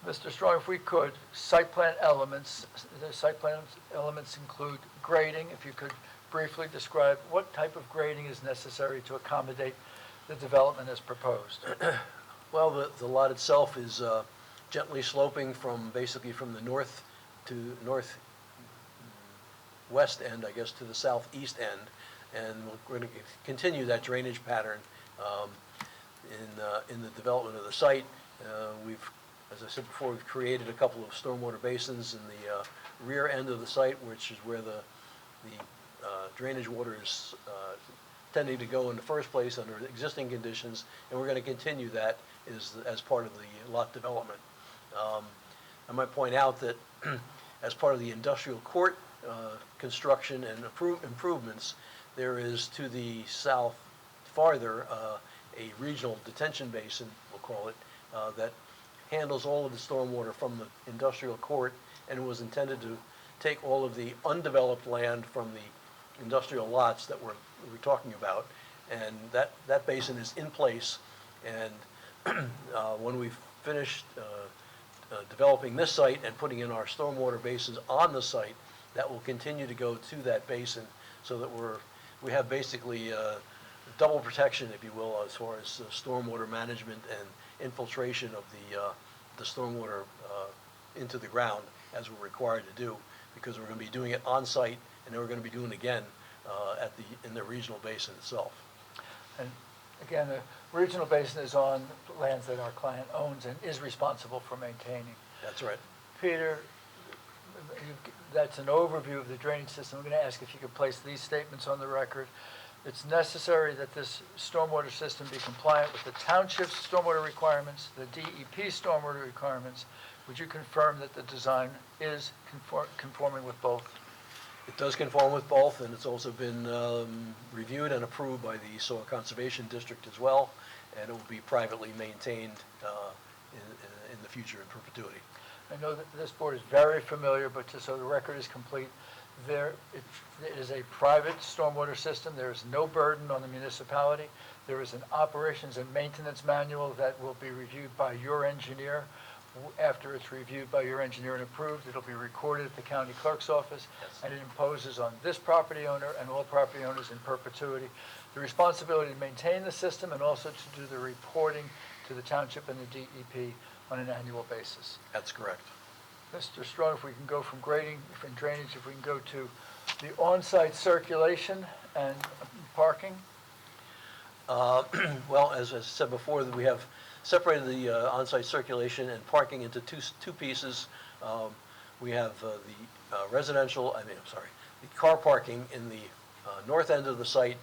Mr. Strong, if we could, site plan elements. The site plan elements include grading. If you could briefly describe what type of grading is necessary to accommodate the development as proposed. Well, the lot itself is gently sloping basically from the north to northwest end, I guess, to the southeast end, and we're going to continue that drainage pattern in the development of the site. As I said before, we've created a couple of stormwater basins in the rear end of the site, which is where the drainage water is tending to go in the first place under existing conditions, and we're going to continue that as part of the lot development. I might point out that as part of the industrial court construction and improvements, there is to the south farther a regional detention basin, we'll call it, that handles all of the stormwater from the industrial court, and was intended to take all of the undeveloped land from the industrial lots that we're talking about, and that basin is in place. And when we've finished developing this site and putting in our stormwater basins on the site, that will continue to go to that basin, so that we have basically double protection, if you will, as far as stormwater management and infiltration of the stormwater into the ground, as we're required to do, because we're going to be doing it on site, and then we're going to be doing it again in the regional basin itself. And again, the regional basin is on lands that our client owns and is responsible for maintaining. That's right. Peter, that's an overview of the drainage system. I'm going to ask if you could place these statements on the record. It's necessary that this stormwater system be compliant with the township's stormwater requirements, the DEP stormwater requirements. Would you confirm that the design is conforming with both? It does conform with both, and it's also been reviewed and approved by the Soil Conservation District as well, and it will be privately maintained in the future in perpetuity. I know that this board is very familiar, but just so the record is complete, it is a private stormwater system. There is no burden on the municipality. There is an operations and maintenance manual that will be reviewed by your engineer. After it's reviewed by your engineer and approved, it'll be recorded at the county clerk's office, and it imposes on this property owner and all property owners in perpetuity the responsibility to maintain the system and also to do the reporting to the township and the DEP on an annual basis. That's correct. Mr. Strong, if we can go from grading and drainage, if we can go to the on-site circulation and parking. Well, as I said before, we have separated the on-site circulation and parking into two pieces. We have the car parking in the north end of the site,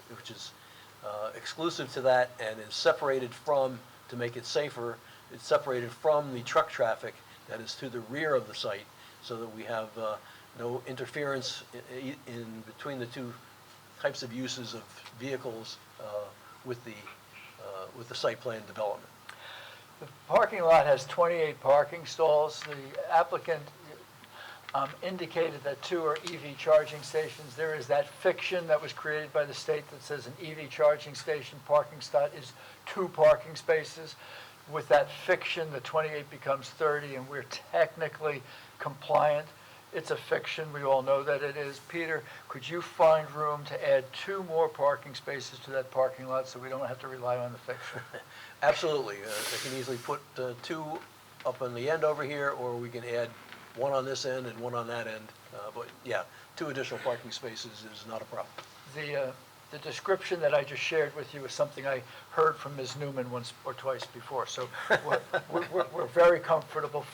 which is exclusive to that and is separated from, to make it safer, it's separated from the truck traffic that is to the rear of the site, so that we have no interference in between the two types of uses of vehicles with the site plan development. The parking lot has 28 parking stalls. The applicant indicated that 2 are EV charging stations. There is that fiction that was created by the state that says an EV charging station parking spot is 2 parking spaces. With that fiction, the 28 becomes 30, and we're technically compliant. It's a fiction. We all know that it is. Peter, could you find room to add 2 more parking spaces to that parking lot so we don't have to rely on the fiction? Absolutely. I can easily put 2 up on the end over here, or we can add 1 on this end and 1 on that end. But yeah, 2 additional parking spaces is not a problem. The description that I just shared with you is something I heard from Ms. Newman once or twice before. So we're very comfortable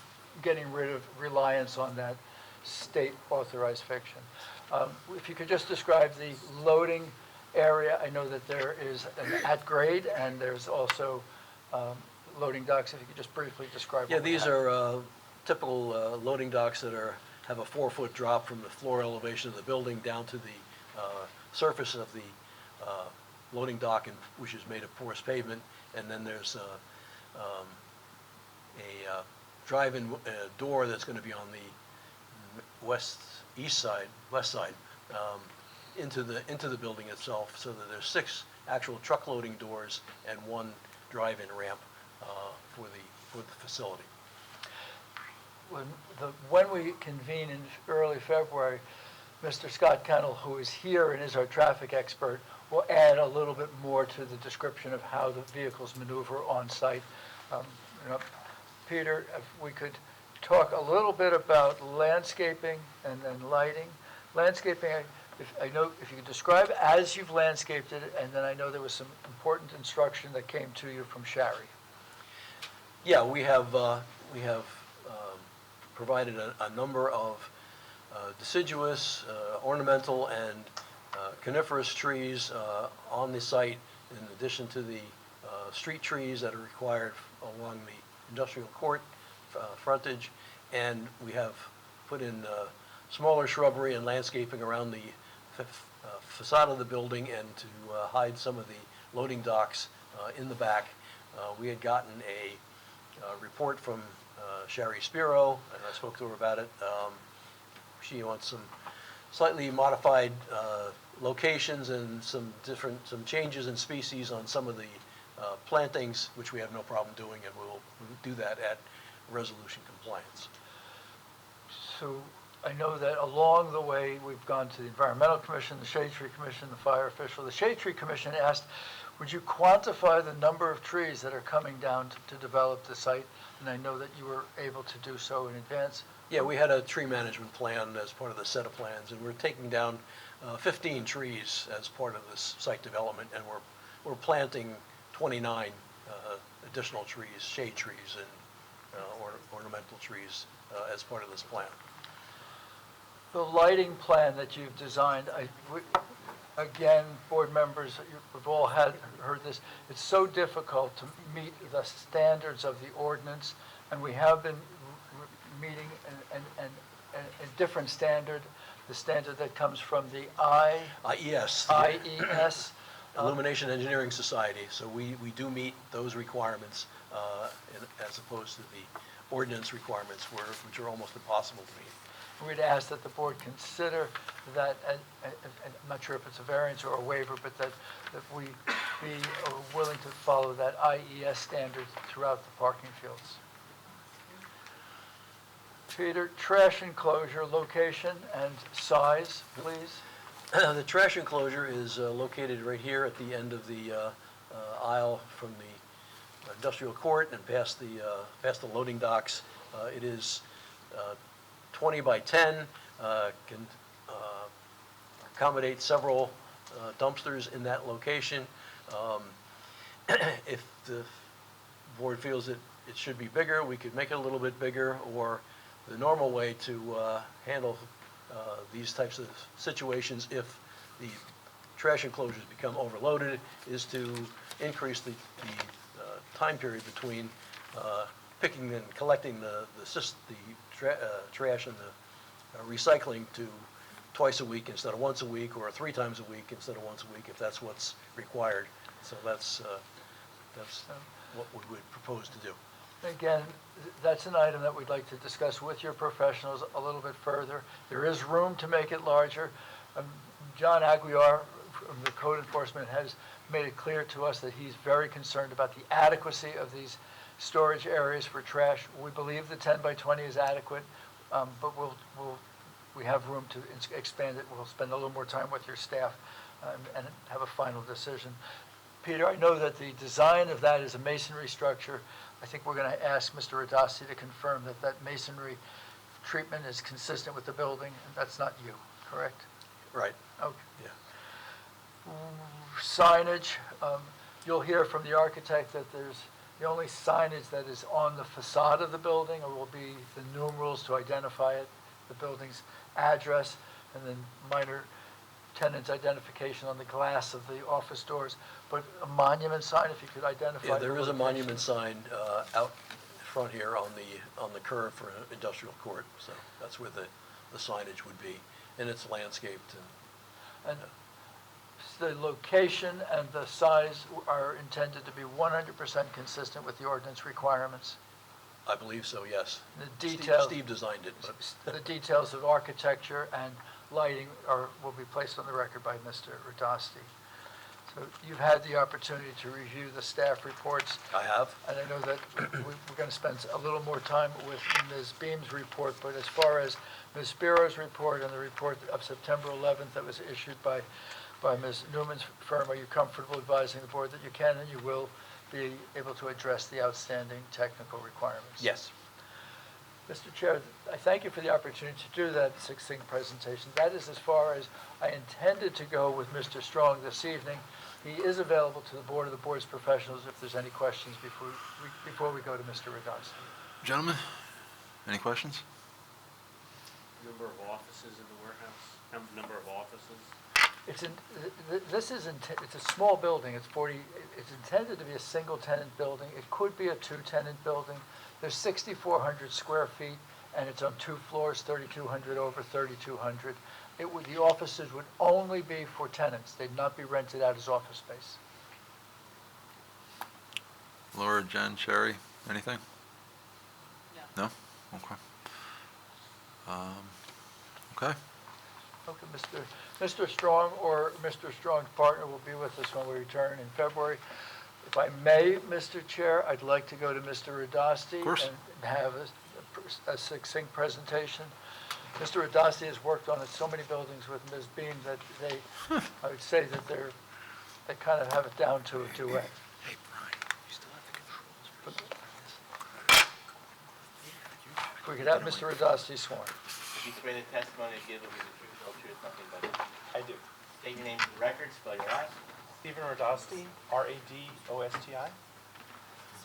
getting rid of reliance on that state authorized fiction. If you could just describe the loading area. I know that there is an at grade and there's also loading docks. If you could just briefly describe. Yeah, these are typical loading docks that have a 4-foot drop from the floor elevation of the building down to the surface of the loading dock, which is made of porous pavement, and then there's a drive-in door that's going to be on the west side, into the building itself, so that there's 6 actual truck loading doors and 1 drive-in ramp for the facility. When we convene in early February, Mr. Scott Kennel, who is here and is our traffic expert, will add a little bit more to the description of how the vehicles maneuver on site. Peter, if we could talk a little bit about landscaping and then lighting. Landscaping, if you could describe as you've landscaped it, and then I know there was some important instruction that came to you from Shari. Yeah, we have provided a number of deciduous, ornamental, and coniferous trees on the site, in addition to the street trees that are required along the industrial court frontage. And we have put in smaller shrubbery and landscaping around the facade of the building, and to hide some of the loading docks in the back. We had gotten a report from Shari Spiro, and I spoke to her about it. She wants some slightly modified locations and some changes in species on some of the plantings, which we have no problem doing, and we'll do that at resolution compliance. So I know that along the way, we've gone to the Environmental Commission, the Shade Tree Commission, the Fire Official. The Shade Tree Commission asked, would you quantify the number of trees that are coming down to develop the site? And I know that you were able to do so in advance. Yeah, we had a tree management plan as part of the set of plans, and we're taking down 15 trees as part of this site development, and we're planting 29 additional trees, shade trees, and ornamental trees as part of this plan. The lighting plan that you've designed, again, board members, we've all heard this, it's so difficult to meet the standards of the ordinance, and we have been meeting a different standard, the standard that comes from the IES. IES. Illumination Engineering Society, so we do meet those requirements as opposed to the ordinance requirements which are almost impossible to meet. We'd ask that the board consider that, I'm not sure if it's a variance or a waiver, but that we be willing to follow that IES standard throughout the parking fields. Peter, trash enclosure, location and size, please. The trash enclosure is located right here at the end of the aisle from the industrial court and past the loading docks. It is 20 by 10, can accommodate several dumpsters in that location. If the board feels that it should be bigger, we could make it a little bit bigger, or the normal way to handle these types of situations if the trash enclosures become overloaded is to increase the time period between picking and collecting the trash and the recycling to twice a week instead of once a week, or 3 times a week instead of once a week, if that's what's required. So that's what we would propose to do. Again, that's an item that we'd like to discuss with your professionals a little bit further. There is room to make it larger. John Aguiar from the code enforcement has made it clear to us that he's very concerned about the adequacy of these storage areas for trash. We believe the 10 by 20 is adequate, but we have room to expand it. We'll spend a little more time with your staff and have a final decision. Peter, I know that the design of that is a masonry structure. I think we're going to ask Mr. Radasti to confirm that that masonry treatment is consistent with the building, and that's not you, correct? Right. Okay. Yeah. Signage, you'll hear from the architect that there's the only signage that is on the facade of the building or will be the numerals to identify it, the building's address, and then minor tenant identification on the glass of the office doors. But a monument sign, if you could identify. Yeah, there is a monument sign out front here on the curve for industrial court, so that's where the signage would be, and it's landscaped. And the location and the size are intended to be 100% consistent with the ordinance requirements. I believe so, yes. The details, Steve designed it, but the details of architecture and lighting will be placed on the record by Mr. Radasti. So you've had the opportunity to review the staff reports. I have. And I know that we're going to spend a little more time with Ms. Beam's report, but as far as Ms. Spiro's report and the report of September 11th that was issued by Ms. Newman's firm, are you comfortable advising the board that you can and you will be able to address the outstanding technical requirements? yes. Mr. Chair, I thank you for the opportunity to do that succinct presentation. That is as far as I intended to go with Mr. Strong this evening. He is available to the board of the board's professionals if there's any questions before we go to Mr. Radasti. Gentlemen, any questions? Number of offices in the warehouse? Number of offices? It's a small building. It's intended to be a single tenant building. It could be a 2-tenant building. There's 6,400 square feet, and it's on 2 floors, 3,200 over 3,200. The offices would only be for tenants. They'd not be rented out as office space. Laura, Jen, Sherry, anything? No. No? Okay. Okay. Okay, Mr. Strong or Mr. Strong's partner will be with us when we return in February. If I may, Mr. Chair, I'd like to go to Mr. Radasti and have a succinct presentation. Mr. Radasti has worked on so many buildings with Ms. Beam that I would say that they kind of have it down to a duet. Hey, Brian, you still have the controls. If we could have Mr. Radasti sworn. If you swear the testimony you give will be the truth, the whole truth, nothing but the truth. I do. State your name for the record, spell your last. Stephen Radasti, R-A-D-O-S-T-I.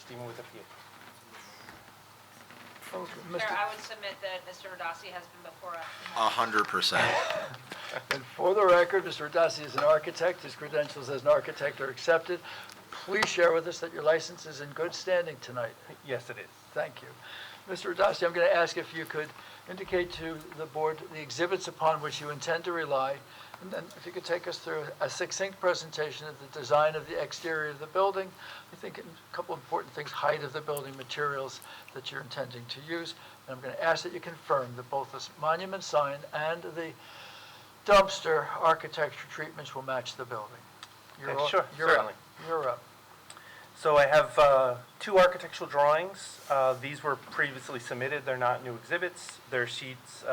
Stephen with a P. Okay, Chair, I would submit that Mr. Radasti has been before us. 100%. And for the record, Mr. Radasti is an architect. His credentials as an architect are accepted. Please share with us that your license is in good standing tonight. Yes, it is. Thank you. Mr. Radasti, I'm going to ask if you could indicate to the board the exhibits upon which you intend to rely, and then if you could take us through a succinct presentation of the design of the exterior of the building. I think a couple important things: height of the building, materials that you're intending to use. And I'm going to ask that you confirm that both the monument sign and the dumpster architecture treatments will match the building. Sure, You're certainly. up. You're up. So I have two architectural drawings. These were previously submitted. They're not new exhibits. They're sheets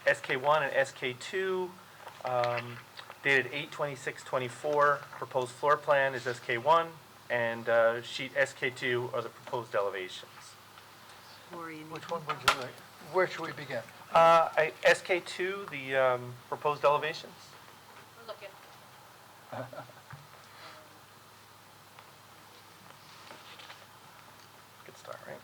SK1 and SK2, dated 8/26/24. Proposed floor plan is SK1, and sheet SK2 are the proposed elevations. Which one would you like? Where should we begin? SK2, the proposed elevations. We're looking. Good start, right?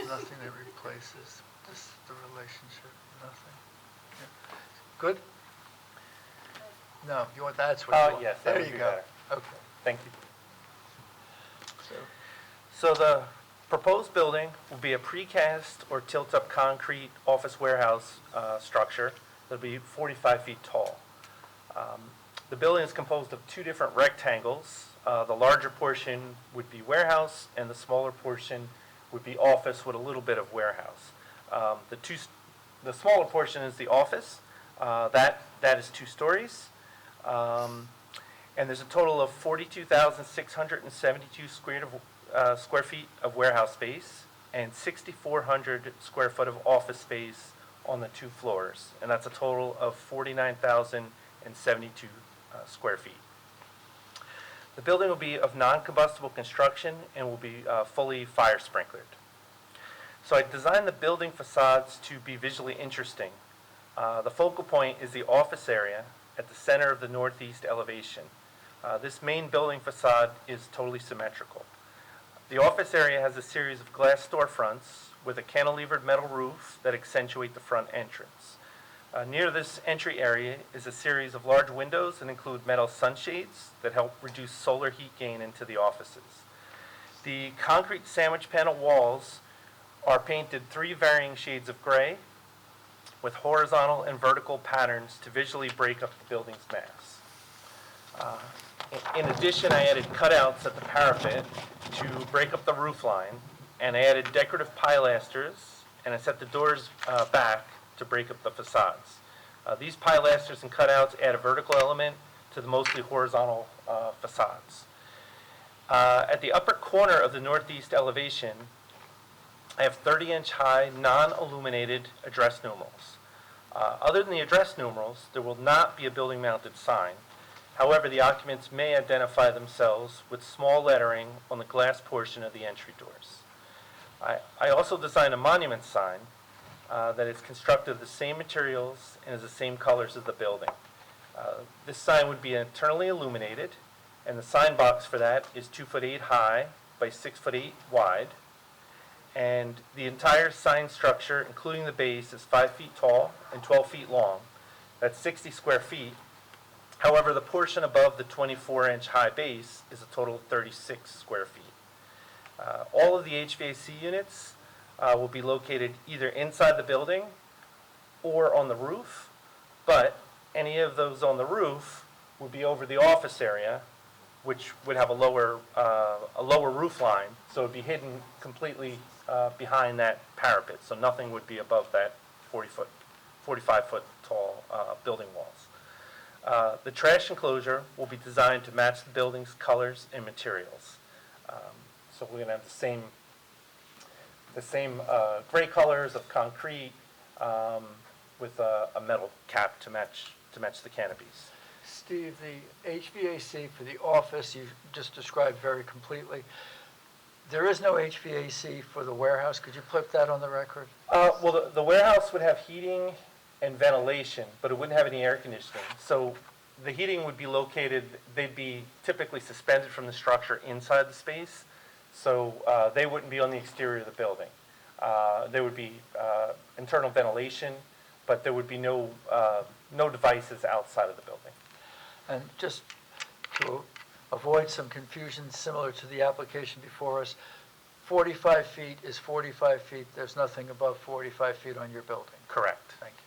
Nothing that replaces this, the relationship, nothing. Yeah. Good? No, you want, that's what you want. Yes, that There would you be go. better. Okay. Thank you. So the proposed building will be a precast or tilt-up concrete office warehouse structure that'll be 45 feet tall. The building is composed of two different rectangles. The larger portion would be warehouse, and the smaller portion would be office with a little bit of warehouse. The smaller portion is the office. That is 2 stories. And there's a total of 42,672 square feet of warehouse space and 6,400 square foot of office space on the 2 floors. And that's a total of 49,072 square feet. The building will be of non-combustible construction and will be fully fire sprinklered. So I designed the building facades to be visually interesting. The focal point is the office area at the center of the northeast elevation. This main building facade is totally symmetrical. The office area has a series of glass storefronts with a cantilevered metal roof that accentuate the front entrance. Near this entry area is a series of large windows that include metal sunshades that help reduce solar heat gain into the offices. The concrete sandwich panel walls are painted 3 varying shades of gray with horizontal and vertical patterns to visually break up the building's mass. In addition, I added cutouts at the parapet to break up the roof line, and I added decorative pilasters, and I set the doors back to break up the facades. These pilasters and cutouts add a vertical element to the mostly horizontal facades. At the upper corner of the northeast elevation, I have 30-inch high, non-illuminated address numerals. Other than the address numerals, there will not be a building-mounted sign. However, the occupants may identify themselves with small lettering on the glass portion of the entry doors. I also designed a monument sign that is constructed of the same materials and is the same colors as the building. This sign would be internally illuminated, and the sign box for that is 2'8" high by 6'8" wide. And the entire sign structure, including the base, is 5 feet tall and 12 feet long. That's 60 square feet. However, the portion above the 24-inch high base is a total of 36 square feet. All of the HVAC units will be located either inside the building or on the roof, but any of those on the roof would be over the office area, which would have a lower roof line, so it would be hidden completely behind that parapet, so nothing would be above that 45-foot tall building walls. The trash enclosure will be designed to match the building's colors and materials. So we're going to have the same gray colors of concrete with a metal cap to match the canopies. Steve, the HVAC for the office you just described very completely. There is no HVAC for the warehouse. Could you put that on the record? Well, the warehouse would have heating and ventilation, but it wouldn't have any air conditioning. So the heating would be located, they'd be typically suspended from the structure inside the space. So they wouldn't be on the exterior of the building. There would be internal ventilation, but there would be no devices outside of the building. And just to avoid some confusion similar to the application before us, 45 feet is 45 feet. There's nothing above 45 feet on your building. Correct. Thank you.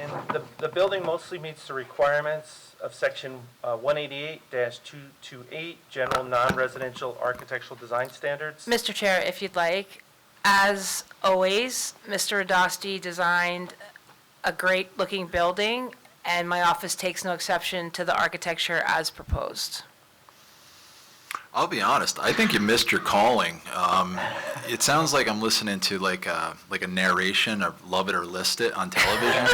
And the building mostly meets the requirements of Section 188-228, General Non-Residential Architectural Design Standards. Mr. Chair, if you'd like, as always, Mr. Adasti designed a great-looking building, and my office takes no exception to the architecture as proposed. I'll be honest, I think you missed your calling. It sounds like I'm listening to like a narration of Love It or List It on television.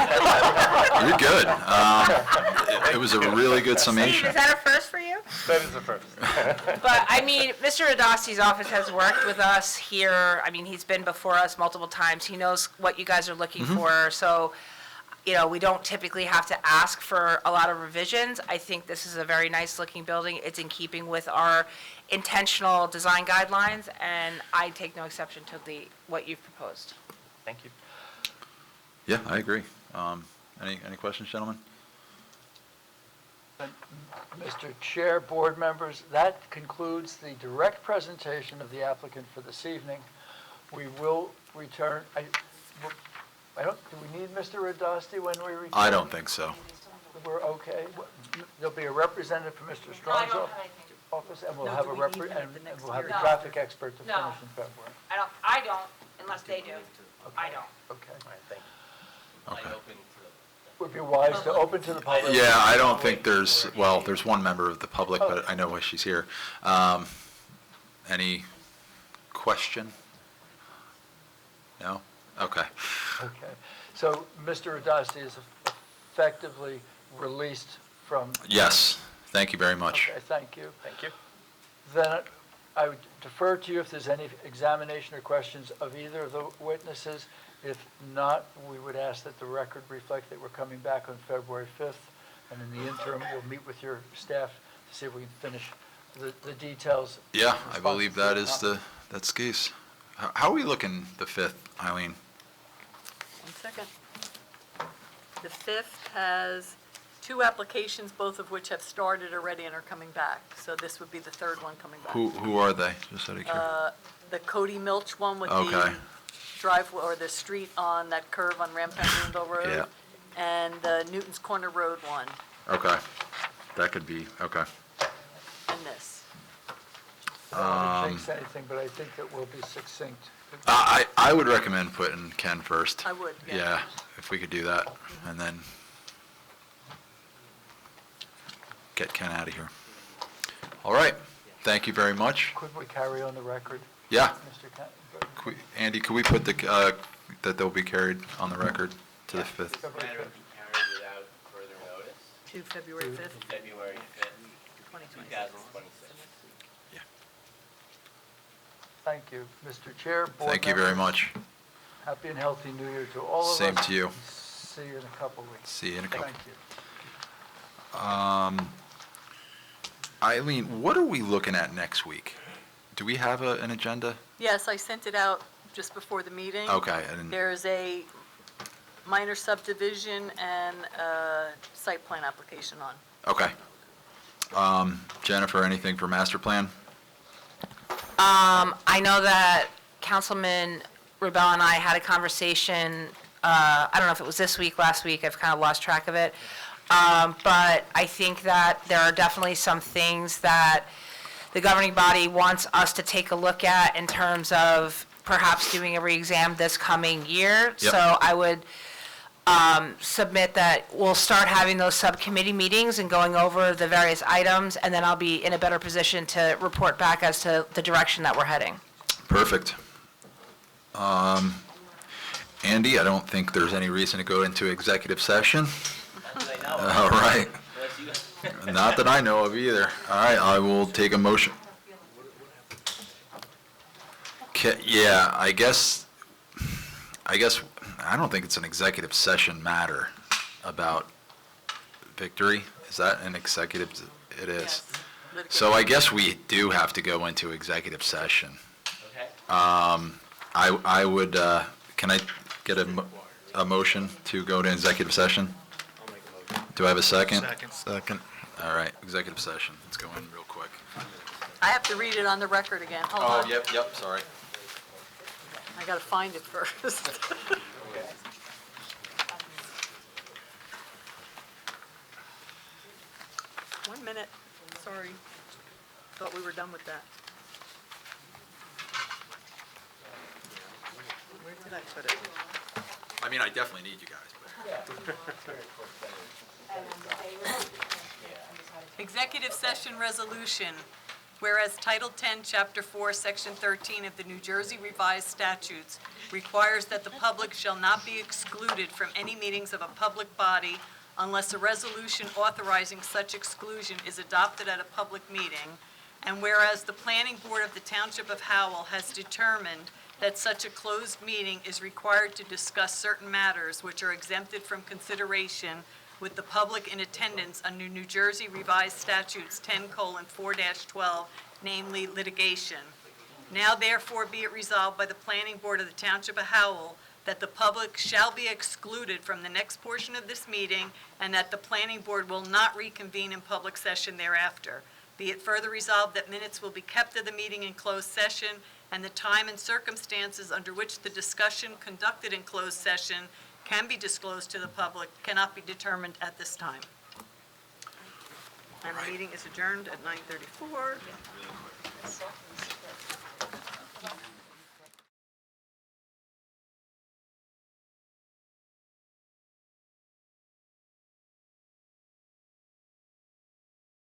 You're good. It was a really good summation. Is that a first for you? That is a first. But, I mean, Mr. Adasti's office has worked with us here. I mean, he's been before us multiple times. He knows what you guys are looking for. So, you know, we don't typically have to ask for a lot of revisions. I think this is a very nice-looking building. It's in keeping with our intentional design guidelines, and I take no exception to what you've proposed. Thank you. Yeah, I agree. Any questions, gentlemen? Mr. Chair, board members, that concludes the direct presentation of the applicant for this evening. We will return, do we need Mr. Adasti when we return? I don't think so. We're okay? There'll be a representative from Mr. Strong's office, and we'll have a traffic expert to finish in February. I don't, unless they do. I don't. Okay. All right, thank you. Okay. Would be wise to open to the public. Yeah, I don't think there's one member of the public, but I know why she's here. Any question? No? Okay. Okay. So Mr. Adasti is effectively released from... Yes, thank you very much. Okay, thank you. Thank you. Then I would defer to you if there's any examination or questions of either of the witnesses. If not, we would ask that the record reflect that we're coming back on February 5th, and in the interim, we'll meet with your staff to see if we can finish the details. Yeah, I believe that is that's the case. How are we looking the 5th, Eileen? 1 second. The 5th has 2 applications, both of which have started already and are coming back. So this would be the 3rd one coming back. Who are they? Just out of curiosity. The Cody Milch one with Okay. the driveway, or the street on that curve on Rampant Greenville Road. Yeah. And the Newton's Corner Road one, Okay. That could be, okay. and this. I don't want to jinx anything, but I think that we'll be succinct. I would recommend putting Ken first. I would, yeah. Yeah, if we could do that, and then get Ken out of here. All right, thank you very much. Could we carry on the record? Yeah. Mr. Kent? Andy, could we put that they'll be carried on the record to the 5th? Matter will be carried without further notice. To February 5th, February 5th, 2026. Thank you. Mr. Chair, board Thank you very members, much. Happy and healthy New Year to all of us. Same to you. See you in a couple of weeks. See you in a couple. Thank you. Eileen, what are we looking at next week? Do we have an agenda? Yes, I sent it out just before the meeting. Okay, I didn't- There's a minor subdivision and a site plan application on. Okay. Jennifer, anything for master plan? I know that Councilman Rebel and I had a conversation, I don't know if it was this week, last week, I've kind of lost track of it. But I think that there are definitely some things that the governing body wants us to take a look at in terms of perhaps doing a re-exam this coming year. Yep. So I would submit that we'll start having those subcommittee meetings and going over the various items, and then I'll be in a better position to report back as to the direction that we're heading. Perfect. Andy, I don't think there's any reason to go into executive session. All right. Not that I know of either. All right, I will take a motion. Yeah, I guess, I don't think it's an executive session matter about Victory. Is that an executive? It is. Yes. So I guess we do have to go into executive session. Okay. I would, can I get a motion to go to executive session? I'll make a motion. Do I have a second? Second. All right, executive session. Let's go in real quick. I have to read it on the record again. Hold on. Yep, sorry. I got to find it first. 1 minute, sorry. Thought we were done with that. Where did I put it? I mean, I definitely need you guys, but. Executive session resolution. Whereas Title 10, Chapter 4, Section 13 of the New Jersey Revised Statutes requires that the public shall not be excluded from any meetings of a public body unless a resolution authorizing such exclusion is adopted at a public meeting, and whereas the Planning Board of the Township of Howell has determined that such a closed meeting is required to discuss certain matters which are exempted from consideration with the public in attendance under New Jersey Revised Statutes 10:4-12, namely litigation. Now therefore be it resolved by the Planning Board of the Township of Howell that the public shall be excluded from the next portion of this meeting and that the Planning Board will not reconvene in public session thereafter. Be it further resolved that minutes will be kept of the meeting in closed session and the time and circumstances under which the discussion conducted in closed session can be disclosed to the public cannot be determined at this time. And the meeting is adjourned at 9:34.